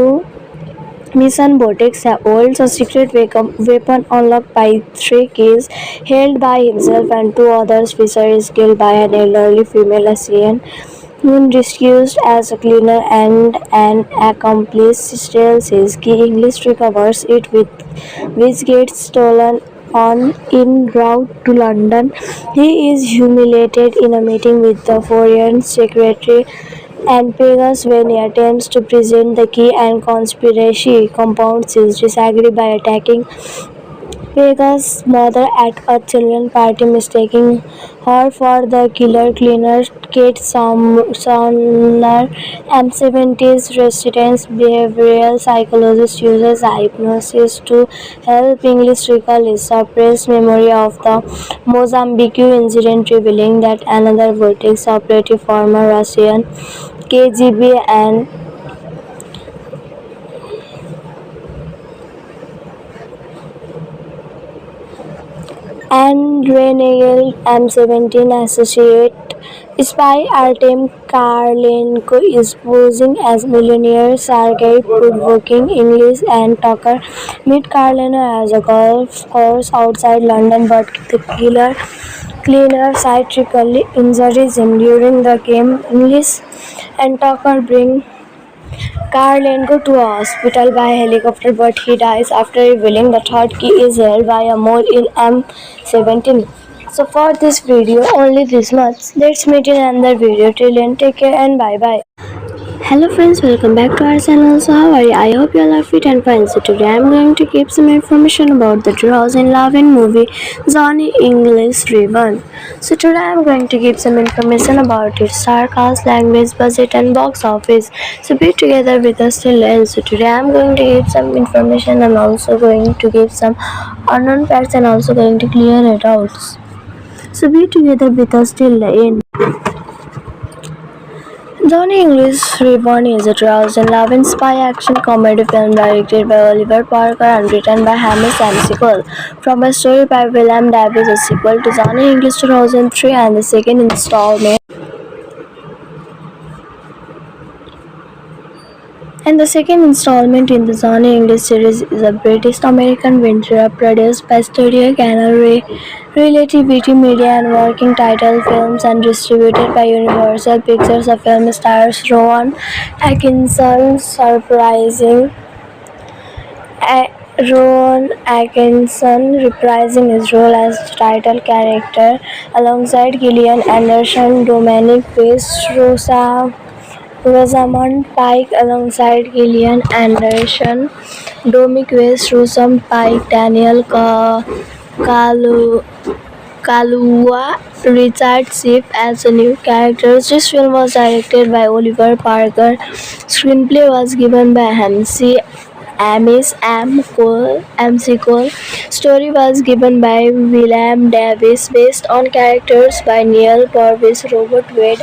mission. Vortex holds a secret weapon unlocked by three keys held by himself and two others. Fisher is killed by an elderly female ASEAN disguised as a cleaner, and an accomplice steals his key. English recovers it, which gets stolen on en route to London. He is humiliated in a meeting with the Foreign Secretary and Pegasus when he attempts to present the key, and conspiracy compounds his disagreement by attacking Pegasus' mother at a children's party, mistaking her for the killer. Cleaner Kate Sonner, M70's resident behavioral psychologist, uses hypnosis to help English recall his suppressed memory of the Mozambique incident, revealing that another Vortex operative, former Russian KGB and renegade M17 associate spy Artem Karlenko is posing as millionaire Sergei Pudvokin. English and Tucker meet Karlenko as a golf course outside London, but the cleaner tragically injures him during the game. English and Tucker bring Carlin go to a hospital by helicopter but he dies after revealing the third key is held by a mole in M17. So for this video only this much. Let's meet in another video. Till then take care and bye bye. Hello friends, welcome back to our channel. So how are you? I hope you all are fit and fine. So today I am going to give some information about the 2011 movie Johnny English Reborn. So today I am going to give some information about its star cast, language, budget and box office. So be together with us till end. So today I am going to give some information and also going to give some unknown facts and also going to clear it out. So be together with us till the end. Johnny English Reborn is a 2011 spy action comedy film directed by Oliver Parker and written by Hamish M. Sequel. From a story by William Davies, a sequel to Johnny English 2003 and the second installment. And the second installment in the Johnny English series is a British-American venture produced by Studio Canal Relativity Media and working title films and distributed by Universal Pictures. The film stars Rowan Atkinson Rowan Atkinson reprising his role as the title character alongside Gillian Anderson, Dominic West, Rosamund Pike alongside Gillian Anderson, Dominic West, Rosamund Pike, Daniel Kalu- Kaluuya, Richard Schiff as the new characters. This film was directed by Oliver Parker. Screenplay was given by Amish M. Sequel. Story was given by William Davies, based on characters by Neil Purvis, Robert Wade,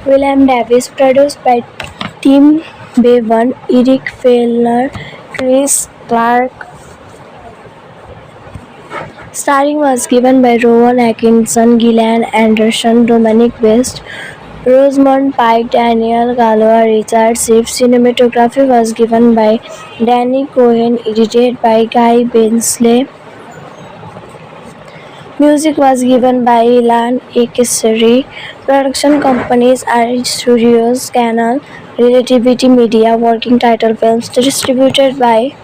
William Davies, produced by Tim Bevan, Eric Fellner, Chris Clark. Starring was given by Rowan Atkinson, Gillian Anderson, Dominic West, Rosamund Pike, Daniel Kaluuya, Richard Schiff. Cinematography was given by Danny Cohen, edited by Guy Bensley. Music was given by Ilan Ekesari. Production companies are Studios Canal, Relativity Media, working title films distributed by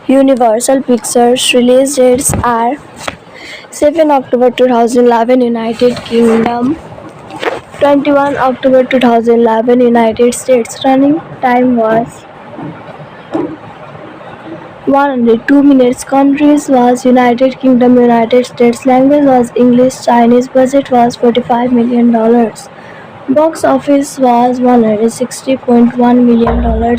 Universal Pictures. Release dates are 7 October 2011 United Kingdom, 21 October 2011 United States. Running time was 102 minutes. Countries was United Kingdom, United States. Language was English, Chinese. Budget was $45 million. Box office was $160.1 million.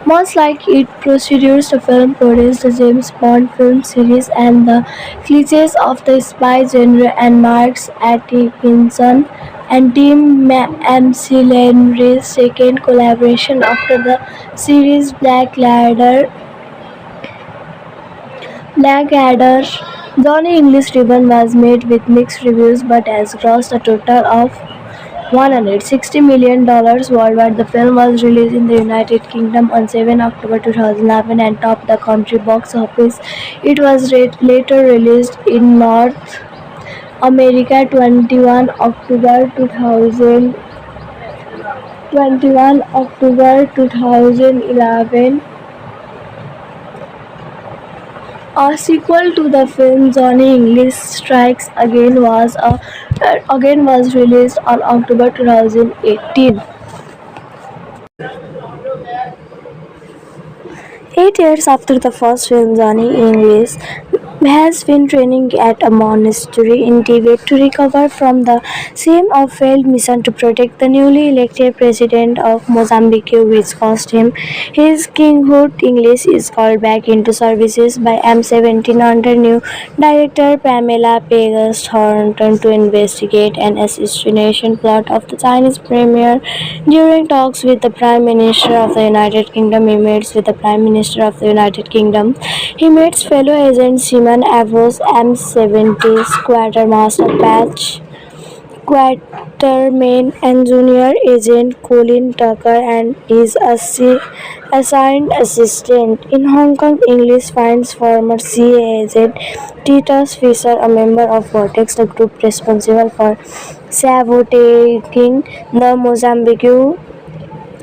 Much like its predecessors, the film produced the James Bond film series and the cliches of the spy genre and marks Atkinson and Tim McIlhenry's second collaboration after the series Blackadder. Johnny English Reborn was met with mixed reviews but has grossed a total of $160 million worldwide. The film was released in the United Kingdom on 7 October 2011 and topped the country box office. It was later released in North America 21 October 2011. A sequel to the film Johnny English Strikes Again was released on October 2018. 8 years after the first film, Johnny English has been training at a monastery in Tibet to recover from the same of failed mission to protect the newly elected president of Mozambique, which cost him his kinghood. English is called back into services by M17 under new director Pamela Pegas Thornton to investigate an assassination plot of the Chinese premier. During talks with the Prime Minister of the United Kingdom, he meets with the Prime Minister of the United Kingdom. He meets fellow agent Simon Avros, M70's quartermaster Patch Quatermain and junior agent Colin Tucker and his assigned assistant. In Hong Kong, English finds former CIA agent Titus Fisher, a member of Vortex, the group responsible for sabotaging the Mozambique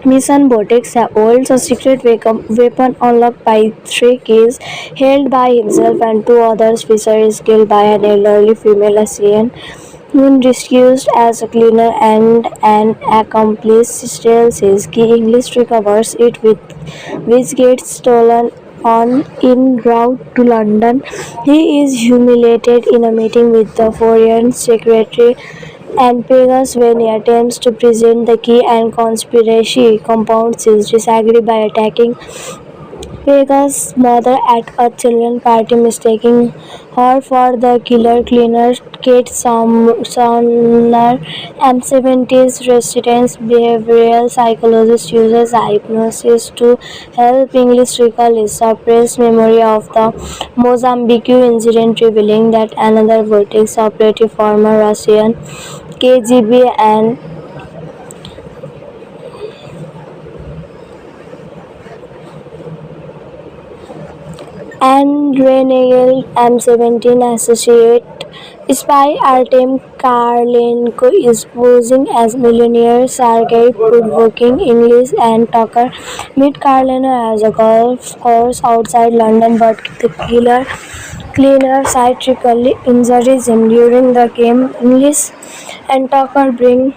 Mission Vortex holds a secret weapon unlocked by three keys, held by himself and two others. Fisher is killed by an elderly female alien when disguised as a cleaner and an accomplice steals his key. English recovers it with which gets stolen on en route to London. He is humiliated in a meeting with the foreign secretary and Pegasus when he attempts to present the key and conspiracy compounds his disagree by attacking Pega's mother at a children's party, mistaking her for the killer cleaner. Kate Sumner, M70's resident behavioral psychologist, uses hypnosis to help English recall his suppressed memory of the Mozambique incident, revealing that another Vortex operative, former Russian KGB and renegade M17 associate spy Artem Karlenko is posing as millionaire Sergei Pudvokin. English and Tucker meet Karlenko as a golf course outside London, but the killer cleaner psychically injures him during the game. English and Tucker bring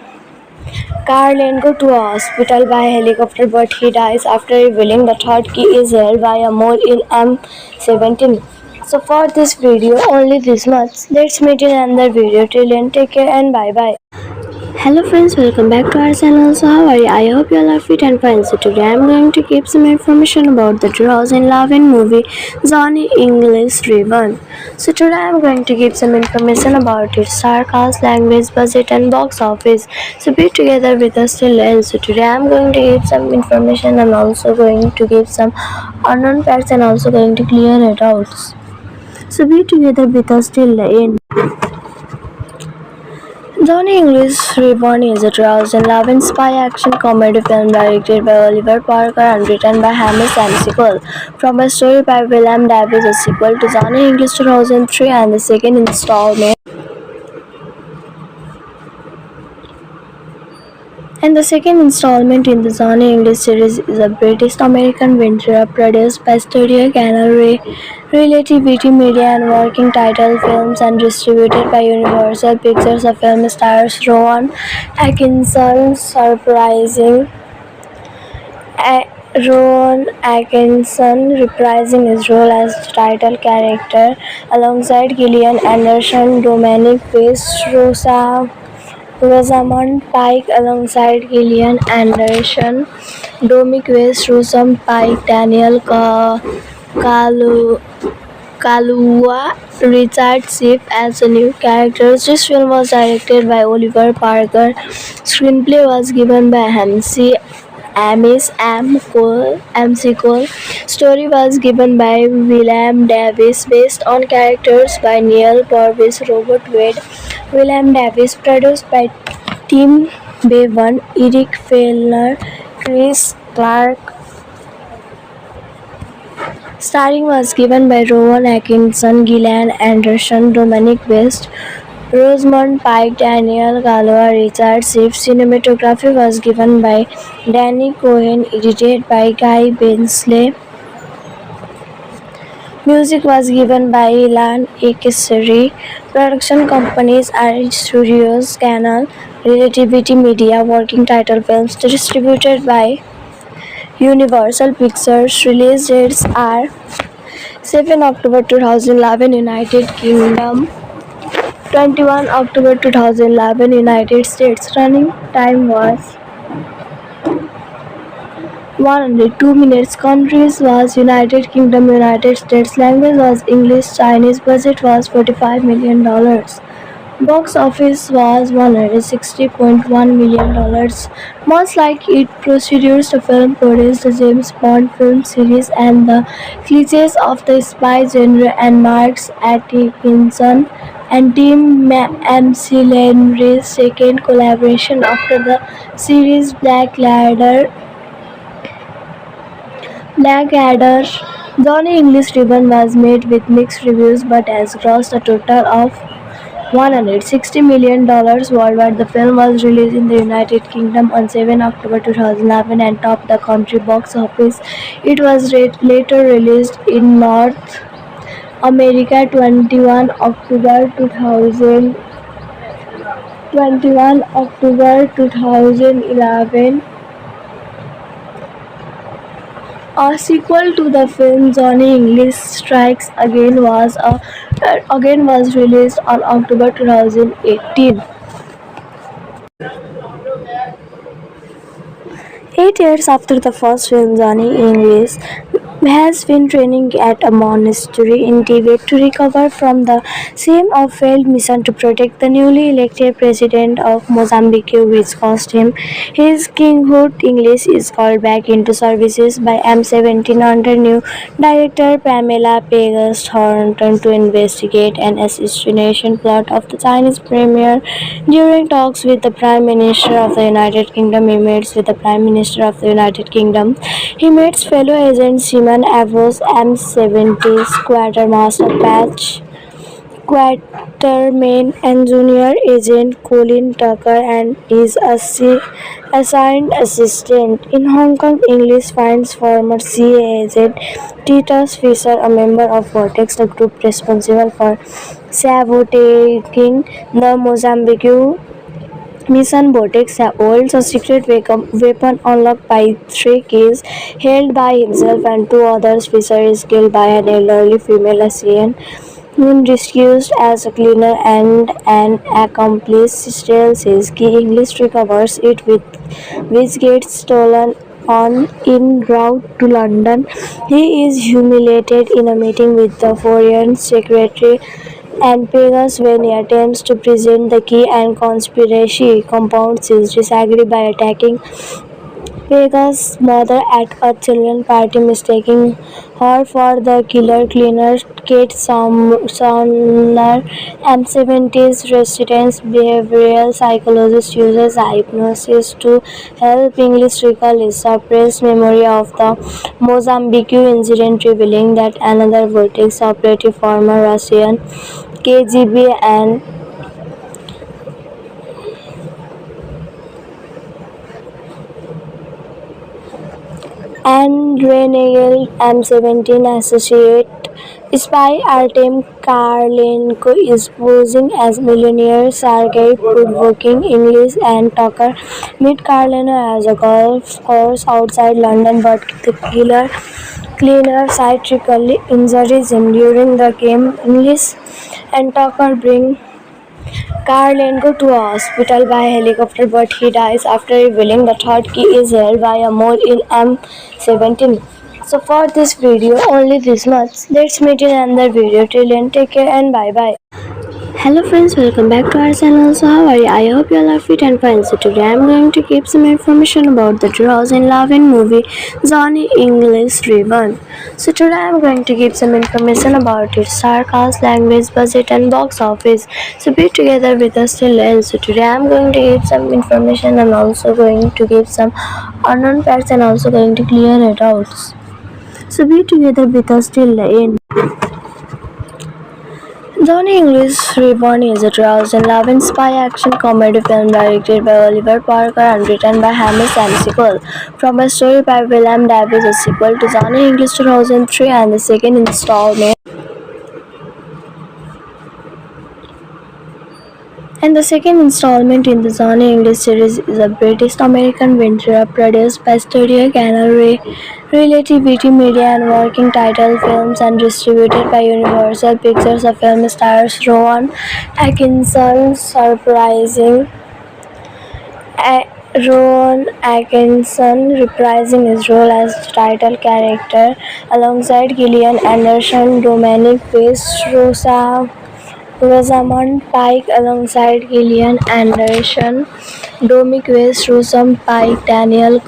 Karlenko to a hospital by helicopter, but he dies after revealing the third key is held by a mole in M17. So for this video, only this much. Let's meet in another video. Till then, take care and bye bye. Hello friends, welcome back to our channel. So how are you? I hope you all are fit and fine. So today I am going to give some information about the 2011 movie Johnny English Reborn. So today I am going to give some information about its star cast, language, budget and box office. So be together with us till end. So today I am going to give some information. I am also going to give some unknown facts and also going to clear it out. So be together with us till the end. Johnny English Reborn is a 2011 spy action comedy film directed by Oliver Parker and written by Hamish M. Cole. From a story by William Davies, a sequel to Johnny English 2003 and the second installment. And the second installment in the Johnny English series is a British-American venture produced by Studio Canal Relativity Media and working title films and distributed by Universal Pictures. The film stars Rowan Atkinson reprising his role as the title character alongside Gillian Anderson, Dominic West, Rosamund Pike alongside Gillian Anderson, Dominic West, Rosamund Pike, Daniel Kaluuya, Richard Schiff as the new characters. This film was directed by Oliver Parker. Screenplay was given by Hamish M. C. Cole. Story was given by William Davies, based on characters by Neil Purvis, Robert Wade, William Davies, produced by Tim Bevan, Eric Fellner, Chris Clark. Starring was given by Rowan Atkinson, Gillian Anderson, Dominic West, Rosamund Pike, Daniel Kaluuya, Richard Schiff. Cinematography was given by Danny Cohen, edited by Guy Bensley. Music was given by Ilan Ekesari. Production companies are Studios Canal, Relativity Media, working title films distributed by Universal Pictures. Release dates are 7 October 2011 United Kingdom, 21 October 2011 United States. Running time was 102 minutes. Countries was United Kingdom, United States. Language was English, Chinese. Budget was $45 million. Box office was $160.1 million. Much like its predecessors, the film produced the James Bond film series and the cliches of the spy genre, and marks Atkinson and Tim McIlhenry's second collaboration after the series Blackadder. Johnny English Reborn was met with mixed reviews but has grossed a total of $160 million worldwide. The film was released in the United Kingdom on 7 October 2011 and topped the country box office. It was later released in North America 21 October 2011. A sequel to the film, Johnny English Strikes Again was released on October 2018. 8 years after the first film, Johnny English has been training at a monastery in Tibet to recover from the same of failed mission to protect the newly elected president of Mozambique, which cost him his kinghood. English is called back into services by M17 under new director Pamela Pegas Thornton to investigate an assassination plot of the Chinese premier. During talks with the Prime Minister of the United Kingdom, he meets fellow agent Simon Avros, M70's quartermaster Patch Quatermain, and junior agent Colin Tucker and his assigned assistant. In Hong Kong, English finds former CIA agent Titus Fisher, a member of Vortex, the group responsible for sabotaging the Mozambique mission. Vortex holds a secret weapon unlocked by three keys held by himself and two others. Fisher is killed by an elderly female Asian who disguised as a cleaner and an accomplice steals his key. English recovers it, with which gets stolen on en route to London. He is humiliated in a meeting with the Foreign Secretary and Pegas when he attempts to present the key, and conspiracy compounds his disagreement by attacking Pega's mother at a children's party, mistaking her for the killer. Cleaner Kate Sumner, M70's resident behavioral psychologist, uses hypnosis to help English recall his suppressed memory of the Mozambique incident, revealing that another Vortex operative, former Russian KGB and renegade M17 associate spy Artem Karlenko is posing as millionaire Sergei Pudvokin. English and Tucker meet Karlenko as a golf course outside London, but the cleaner psychiatrically injures him during the game. English and Tucker bring Karlenko to a hospital by helicopter, but he dies after revealing the third key is held by a mole in M17. So for this video, only this much. Let's meet in another video. Till then, take care and bye bye. Hello friends, welcome back to our channel. So how are you? I hope you all are fit and fine. So today I am going to give some information about the 2011 movie Johnny English Reborn. So today I am going to give some information about its star cast, language, budget and box office. So be together with us till end. So today I am going to give some information and also going to give some unknown facts and also going to clear it out. So be together with us till the end. Johnny English Reborn is a 2011 spy action comedy film directed by Oliver Parker and written by Hamish McCool, from a story by William Davies, a sequel to Johnny English 2003 and the second installment. And the second installment in the Johnny English series is a British-American venture produced by Studio Canal Relativity Media and Working Title Films and distributed by Universal Pictures. The film stars Rowan Atkinson reprising his role as the title character alongside Gillian Anderson, Dominic West, Rosamund Pike alongside Gillian Anderson, Dominic West, Rosamund Pike, Daniel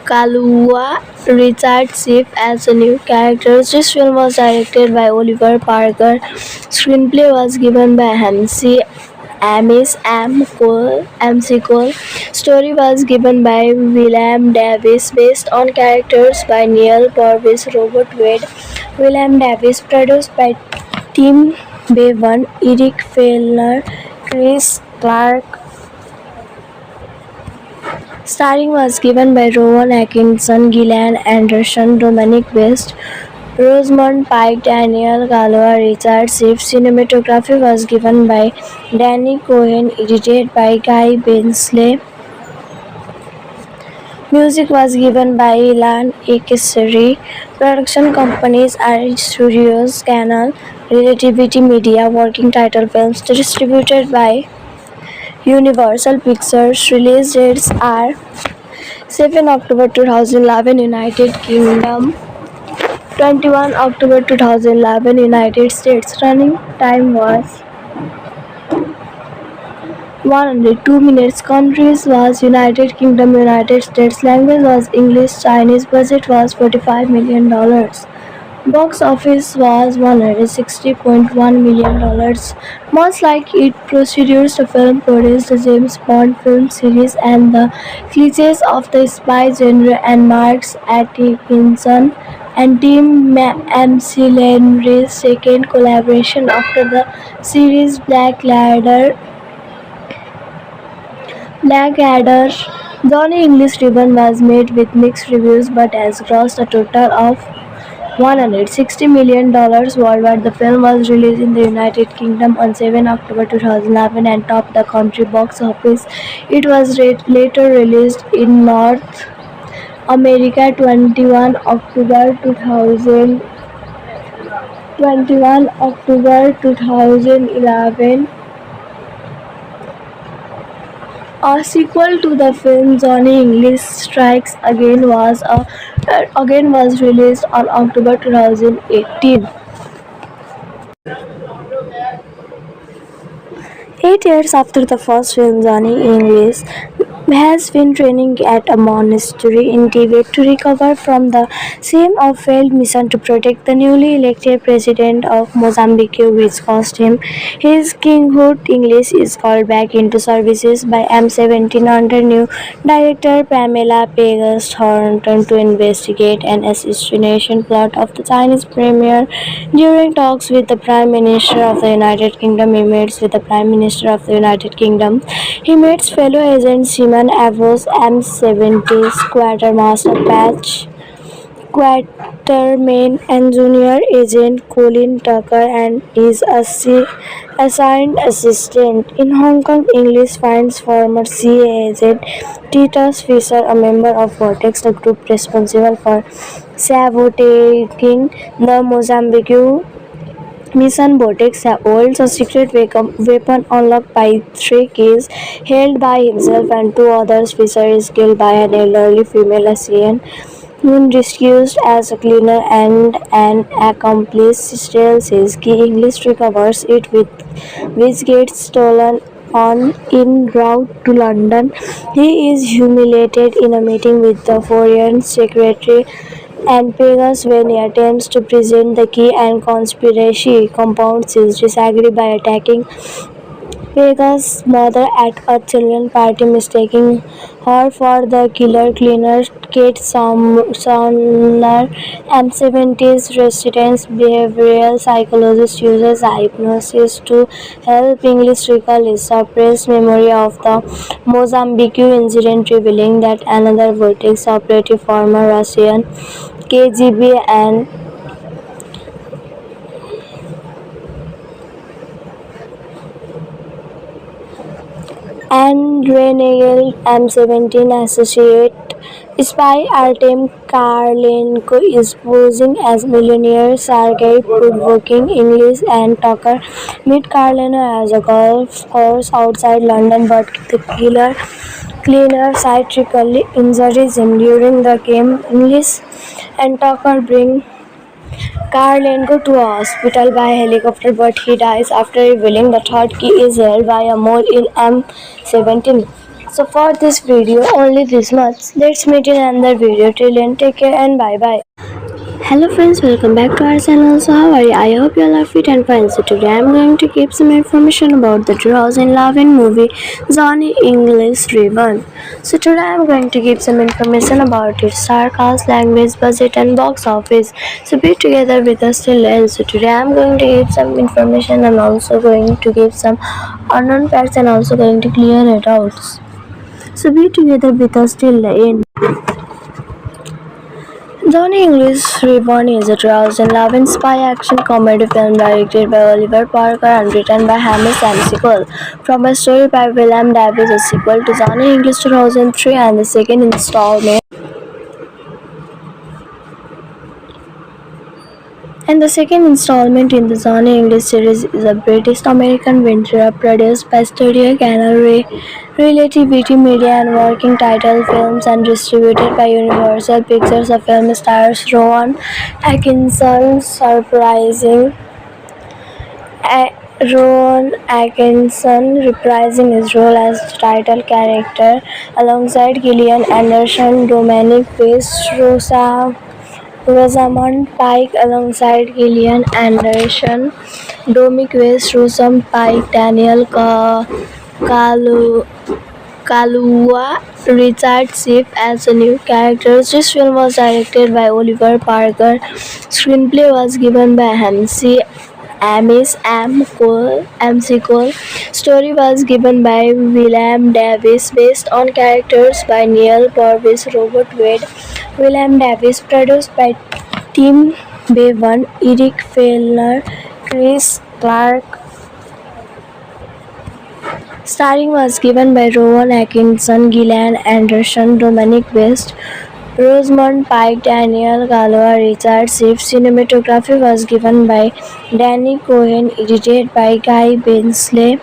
Kaluuya, Richard Schiff as the new characters. This film was directed by Oliver Parker. Screenplay was given by Hamish McCool. Story was given by William Davies, based on characters by Neil Purvis, Robert Wade, William Davies. Produced by Tim Bevan, Eric Fellner, Chris Clark. Starring was given by Rowan Atkinson, Gillian Anderson, Dominic West, Rosamund Pike, Daniel Kaluuya, Richard Schiff. Cinematography was given by Danny Cohen, edited by Guy Bensley. Music was given by Ilan Ekesari. Production companies are Studios, Canal, Relativity Media. Working title films distributed by Universal Pictures. Release dates are 7 October 2011 United Kingdom, 21 October 2011 United States. Running time was 102 minutes. Countries was United Kingdom, United States. Language was English, Chinese. Budget was $45 million. Box office was $160.1 million. Much like its predecessors, the film produced the James Bond film series and the cliches of the spy genre, and marks Atkinson and Tim McIlhenry's second collaboration after the series Blackadder. Johnny English Ribbon was met with mixed reviews but has grossed a total of $160 million worldwide. The film was released in the United Kingdom on 7 October 2011 and topped the country box office. It was later released in North America 21 October 2011. A sequel to the film, Johnny English Strikes Again was released on October 2018. 8 years after the first film, Johnny English has been training at a monastery in Tibet to recover from the same of failed mission to protect the newly elected president of Mozambique, which cost him his kinghood. English is called back into services by M17 under new director Pamela Pegas Thornton to investigate an assassination plot of the Chinese premier. During talks with the Prime Minister of the United Kingdom, he meets with the Prime Minister of the United Kingdom. He meets fellow agent Simon Avros, M70's quartermaster Patch Quatermain, and junior agent Colin Tucker and his assigned assistant. In Hong Kong, English finds former CIA agent Titus Fisher, a member of Vortex, the group responsible for sabotaging the Mozambique mission. Vortex holds a secret weapon unlocked by 3 keys held by himself and 2 others. Fisher is killed by an elderly female assassin who disguised as a cleaner and an accomplice steals his key. English recovers it, which gets stolen on en route to London. He is humiliated in a meeting with the Foreign Secretary and Pegas when he attempts to present the key, and conspiracy compounds his disagreement by attacking Pega's mother at a children's party, mistaking her for the killer. Cleaner Kate Sumner, M70's resident behavioral psychologist, uses hypnosis to help English recall his suppressed memory of the Mozambique incident, revealing that another Vortex operative, former Russian KGB and renegade M17 associate spy Artem Karlenko is posing as millionaire Sergei Pudvokin. English and Tucker meet Karlenko as a golf course outside London, but the cleaner psychiatrically injures him during the game. English and Tucker bring Karlenko to a hospital by helicopter, but he dies after revealing the third key is held by a mole in M17. So for this video, only this much. Let's meet in another video. Till then, take care and bye bye. Hello friends, welcome back to our channel. So how are you? I hope you all are fit and fine. So today I'm going to give some information about the 2011 movie Johnny English Reborn. So today I'm going to give some information about its star cast, language, budget and box office. So be together with us till end. So today I'm going to give some information and also going to give some unknown facts and also going to clear it out. So be together with us till the end. Johnny English Reborn is a 2011 spy action comedy film directed by Oliver Parker and written by Hamish M. Sequel. From a story by William Davies, a sequel to Johnny English 2003 and the second installment. And the second installment in the Johnny English series is a British-American venture produced by Studio Canal Relativity Media and working title films and distributed by Universal Pictures. The film stars Rowan Atkinson Rowan Atkinson reprising his role as the title character alongside Gillian Anderson, Dominic West, Rosamund Pike alongside Gillian Anderson, Dominic West, Rosamund Pike, Daniel Kalu, Kaluuya, Richard Schiff as the new characters. This film was directed by Oliver Parker. Screenplay was given by Amish M. Sequel. Story was given by William Davies, based on characters by Neil Purvis, Robert Wade, William Davies, produced by Tim Bevan, Eric Fellner, Chris Clark. Starring was given by Rowan Atkinson, Gillian Anderson, Dominic West, Rosamund Pike, Daniel Kaluuya, Richard Schiff. Cinematography was given by Danny Cohen, edited by Guy Bensley.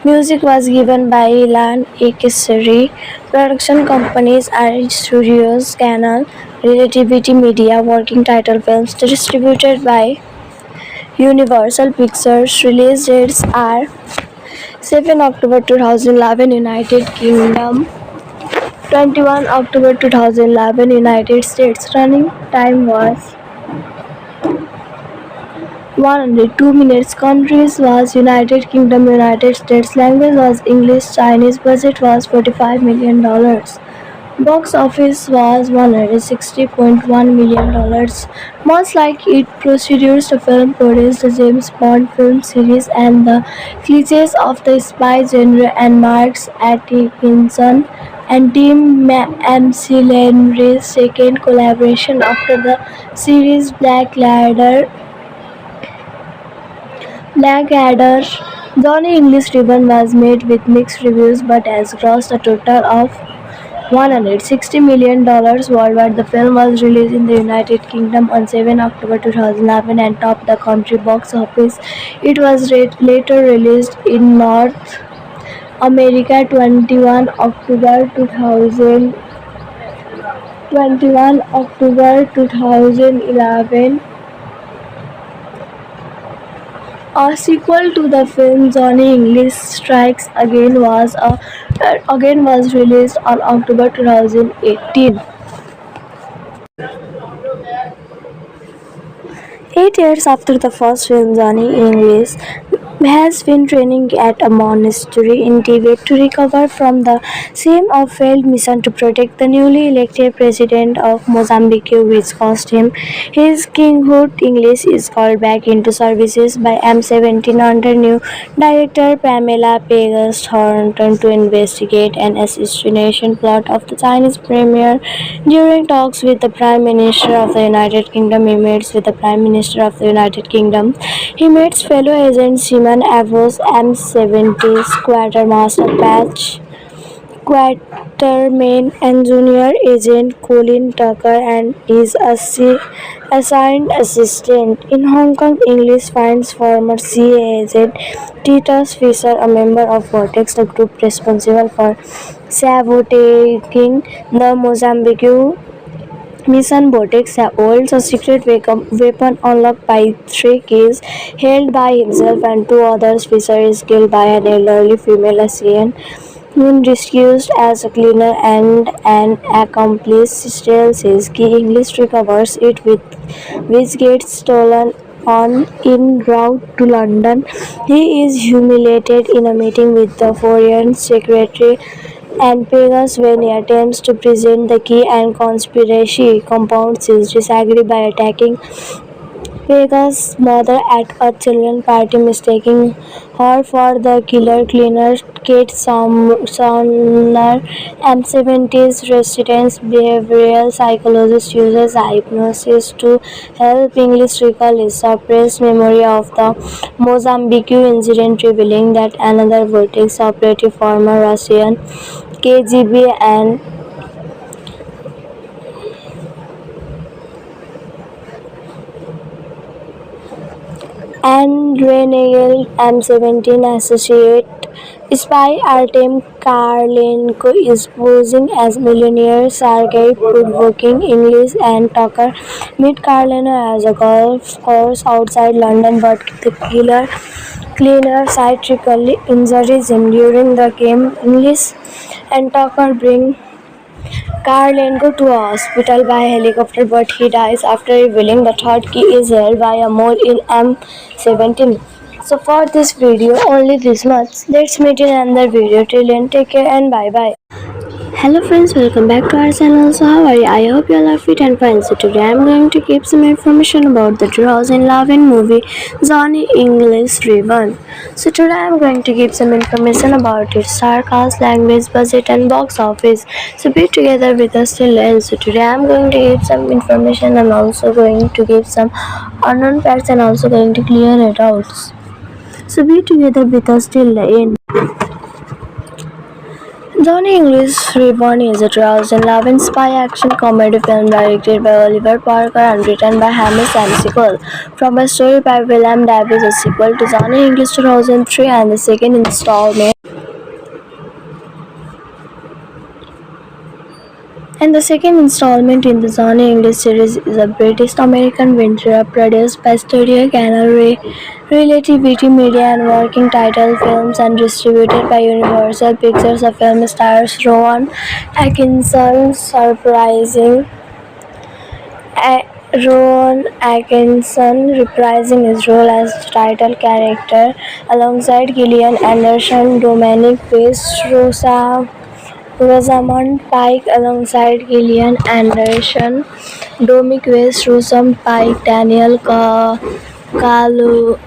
Music was given by Ilan Ekesari. Production companies are Studios Canal, Relativity Media, working title films distributed by Universal Pictures. Release dates are 7 October 2011 United Kingdom, 21 October 2011 United States. Running time was 102 minutes. Countries was United Kingdom, United States. Language was English, Chinese. Budget was $45 million. Box office was $160.1 million. Much like its predecessors, the film produced the James Bond film series and the cliches of the spy genre, and marks Atkinson and Tim McIlhenry's second collaboration after the series Blackadder. Johnny English Reborn was met with mixed reviews but has grossed a total of $160 million worldwide. The film was released in the United Kingdom on 7 October 2011 and topped the country box office. It was later released in North America 21 October 2011. A sequel to the film Johnny English Strikes Again was released on October 2018. 8 years after the first film, Johnny English has been training at a monastery in Tibet to recover from the same of failed mission to protect the newly elected president of Mozambique, which cost him his kinghood. English is called back into services by M17 under new director Pamela Pegas Thornton to investigate an assassination plot of the Chinese premier. During talks with the Prime Minister of the United Kingdom, he meets with the Prime Minister of the United Kingdom. He meets fellow agent Simon Avos, M70's Quartermaster Patch Quatermain, and junior agent Colin Tucker and his assigned assistant. In Hong Kong, English finds former CIA agent Titus Fisher, a member of Vortex, the group responsible for sabotaging the Mozambique mission. Vortex holds a secret weapon unlocked by 3 keys held by himself and 2 others. Fisher is killed by an elderly female assassin When disguised as a cleaner and an accomplice, Stell says Key English recovers it with which gets stolen on en route to London. He is humiliated in a meeting with the foreign secretary and Pegasus when he attempts to present the key and conspiracy compounds his disagree by attacking Vega's mother at a children's party, mistaking her for the killer cleaner. Kate Sumner, M70's resident behavioral psychologist, uses hypnosis to help English recall his suppressed memory of the Mozambique incident, revealing that another Vortex operative, former Russian KGB and renegade M17 associate spy Artem Karlenko is posing as millionaire Sergei Pudvokin. English and Tucker meet Karlenko as a golf course outside London, but the killer cleaner psychiatrically injures him during the game. English and Tucker bring Karlenko to a hospital by helicopter, but he dies after revealing the third key is held by a mole in M17. So for this video, only this much. Let's meet in another video. Till then, take care and bye bye. Hello friends, welcome back to our channel. So how are you? I hope you all are fit and fine. So today I am going to give some information about the 2011 movie Johnny English Reborn. So today I am going to give some information about its star cast, language, budget and box office. So be together with us till end. So today I am going to give some information and also going to give some unknown facts and also going to clear it out. So be together with us till the end. Johnny English Reborn is a 2011 spy action comedy film directed by Oliver Parker and written by Hamish M. Sequel. From a story by William Davies, a sequel to Johnny English 2003 and the second installment. And the second installment in the Johnny English series is a British-American venture produced by Studio Canal Relativity Media and working title films and distributed by Universal Pictures. The film stars Rowan Atkinson reprising his role as the title character alongside Gillian Anderson, Dominic West, Rosamund Pike alongside Gillian Anderson, Dominic West, Rosamund Pike, Daniel Kalu-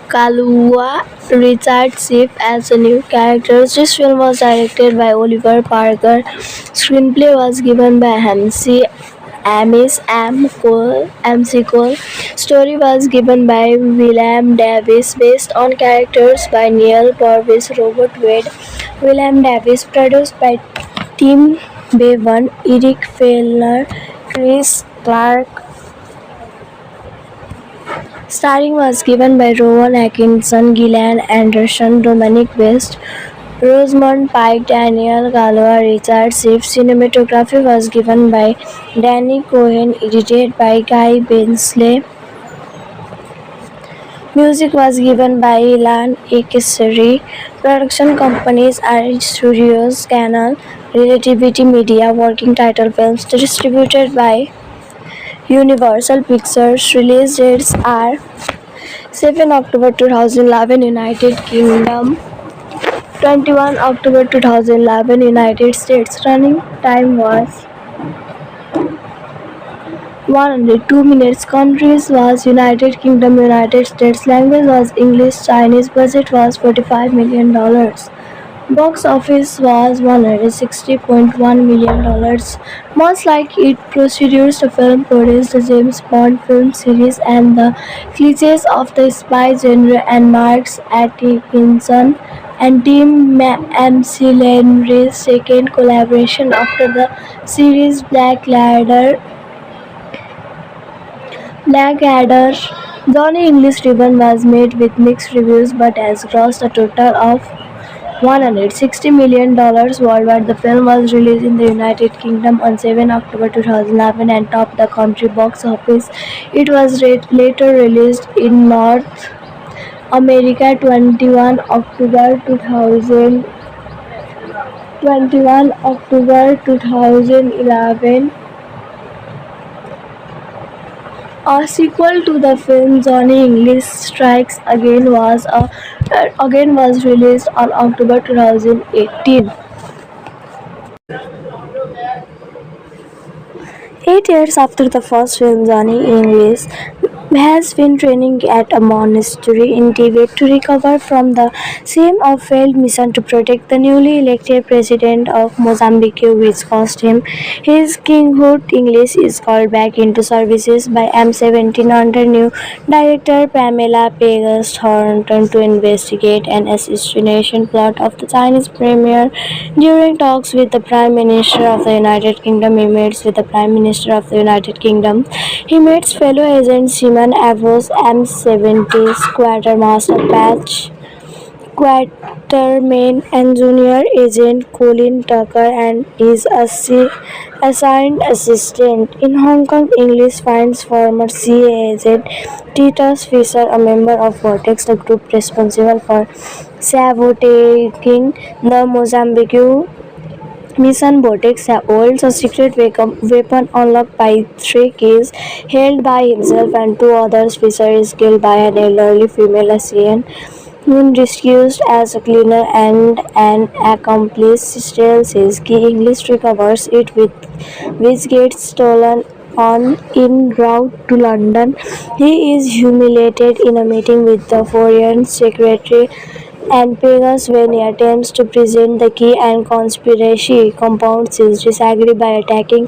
Kaluuya, Richard Schiff as the new characters. This film was directed by Oliver Parker. Screenplay was given by Hamish M. Sequel. Story was given by William Davies, based on characters by Neil Purvis, Robert Wade, William Davies, produced by Tim Bevan, Eric Fellner, Chris Clark. Starring was given by Rowan Atkinson, Gillian Anderson, Dominic West, Rosamund Pike, Daniel Kaluuya, Richard Schiff. Cinematography was given by Danny Cohen, edited by Guy Bensley. Music was given by Ilan Ekesari. Production companies are Studios Canal, Relativity Media, working title films distributed by Universal Pictures. Release dates are 7 October 2011 United Kingdom, 21 October 2011 United States. Running time was 102 minutes. Countries was United Kingdom, United States. Language was English, Chinese. Budget was $45 million. Box office was $160.1 million. Much like its predecessors, the film produced the James Bond film series and the cliches of the spy genre, and marks Atkinson and Tim McClellan's second collaboration after the series Blackadder. Johnny English Reborn was met with mixed reviews but has grossed a total of $160 million worldwide. The film was released in the United Kingdom on 7 October 2011 and topped the country box office. It was later released in North America 21 October 2000. 21 October 2011. A sequel to the film Johnny English Strikes Again was released on October 2018. 8 years after the first film, Johnny English has been training at a monastery in Tibet to recover from the same of failed mission to protect the newly elected president of Mozambique, which cost him his kinghood. English is called back into services by M17 under new director Pamela Pegas Thornton to investigate an assassination plot of the Chinese premier. During talks with the Prime Minister of the United Kingdom, he meets fellow agent Simon Avos, M70's quartermaster Patch Quatermain, and junior agent Colin Tucker and his assigned assistant. In Hong Kong, English finds former CIA agent Titus Fisher, a member of Vortex, the group responsible for sabotaging the Mozambique mission. Vortex holds a secret weapon unlocked by three keys held by himself and two others. Fisher is killed by an elderly female ASEAN when rescued as a cleaner and an accomplice steals his key. English recovers it, with which gets stolen on en route to London. He is humiliated in a meeting with the Foreign Secretary and Pegasus when he attempts to present the key, and conspiracy compounds his disagreement by attacking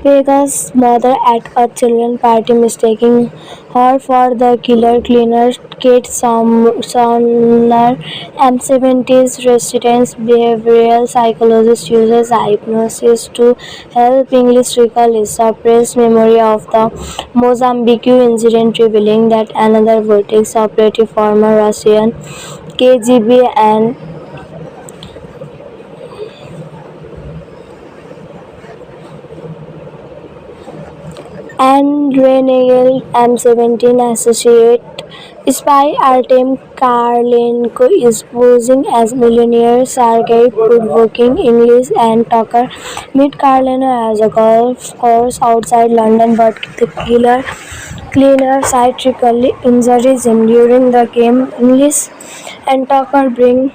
Pegasus' mother at a children's party, mistaking her for the killer. Cleaner Kate Sumner, M70's resident behavioral psychologist, uses hypnosis to help English recall his suppressed memory of the Mozambique incident, revealing that another Vortex operative, former Russian KGB and renegade M17 associate spy Artem Karlenko is posing as millionaire Sergei Pudvokin. English and Tucker meet Karlenko as a golf course outside London, but the cleaner psychiatrically injures him during the game. English and Tucker bring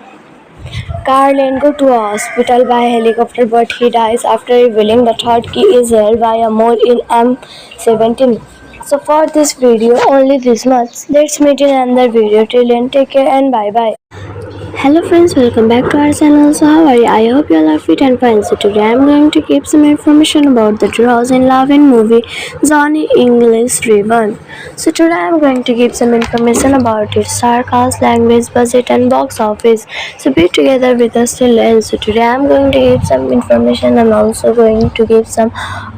Karlenko to a hospital by helicopter, but he dies after revealing the third key is held by a mole in M17. So for this video, only this much. Let's meet in another video. Till then, take care and bye bye. Hello friends, welcome back to our channel. So how are you? I hope you all are fit and fine. So today I am going to give some information about the 2011 movie Johnny English Reborn. So today I am going to give some information about its star cast, language, budget and box office. So be together with us till end. So today I am going to give some information and also going to give some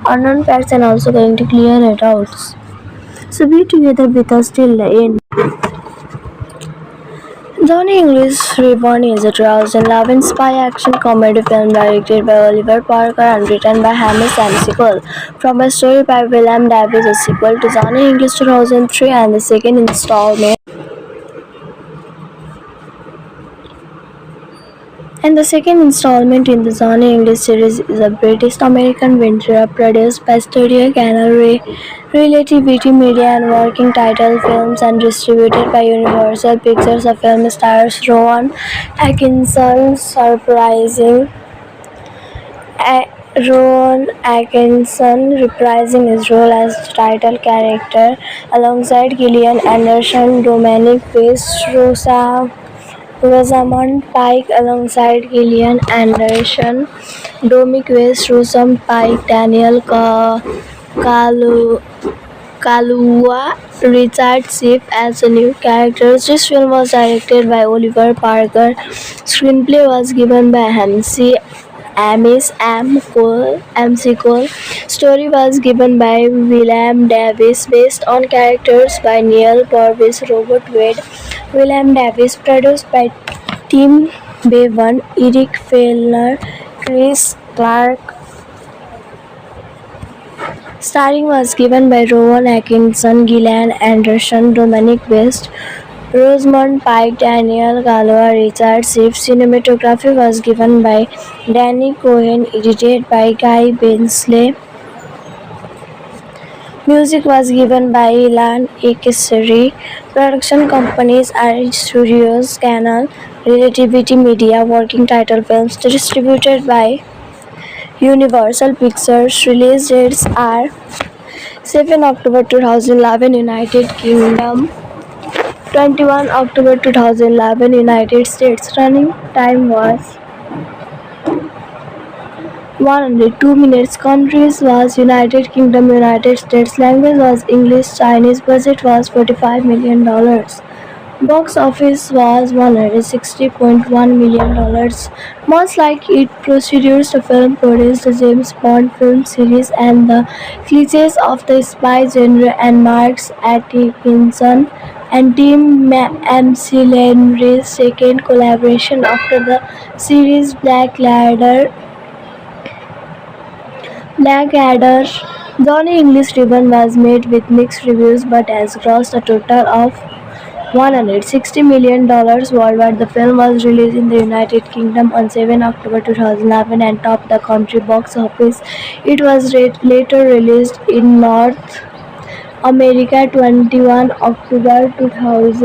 unknown facts and also going to clear it out. So be together with us till the end. Johnny English Reborn is a 2011 spy action comedy film directed by Oliver Parker and written by Hamish M. Sequel. From a story by William Davies, a sequel to Johnny English 2003 and the second installment. And the second installment in the Johnny English series is a British-American venture produced by Studio Canal Relativity Media and Working Title Films and distributed by Universal Pictures. The film stars Rowan Atkinson reprising his role as the title character alongside Gillian Anderson, Dominic West, Rosamund Pike alongside Gillian Anderson, Dominic West, Rosamund Pike, Daniel Kaluuya, Richard Schiff as the new characters. This film was directed by Oliver Parker. Screenplay was given by Hamish M. Sequel. Story was given by William Davies, based on characters by Neil Purvis, Robert Wade, William Davies, produced by Tim Bevan, Eric Fellner, Chris Clark. Starring was given by Rowan Atkinson, Gillian Anderson, Dominic West, Rosamund Pike, Daniel Kaluuya, Richard Schiff. Cinematography was given by Danny Cohen, edited by Guy Bensley. Music was given by Ilan Ekesari. Production companies are Studios, Canal, Relativity Media. Working title films distributed by Universal Pictures. Release dates are 7 October 2011 United Kingdom, 21 October 2011 United States. Running time was 102 minutes. Countries was United Kingdom, United States. Language was English, Chinese. Budget was $45 million. Box office was $160.1 million. Much like its predecessors, the film produced the James Bond film series and the cliches of the spy genre, and marks Atkinson and Tim McIlhenry's second collaboration after the series Blackadder. Johnny English Ribbon was made with mixed reviews but has grossed a total of $160 million worldwide. The film was released in the United Kingdom on 7 October 2011 and topped the country box office. It was later released in North America 21 October 2000.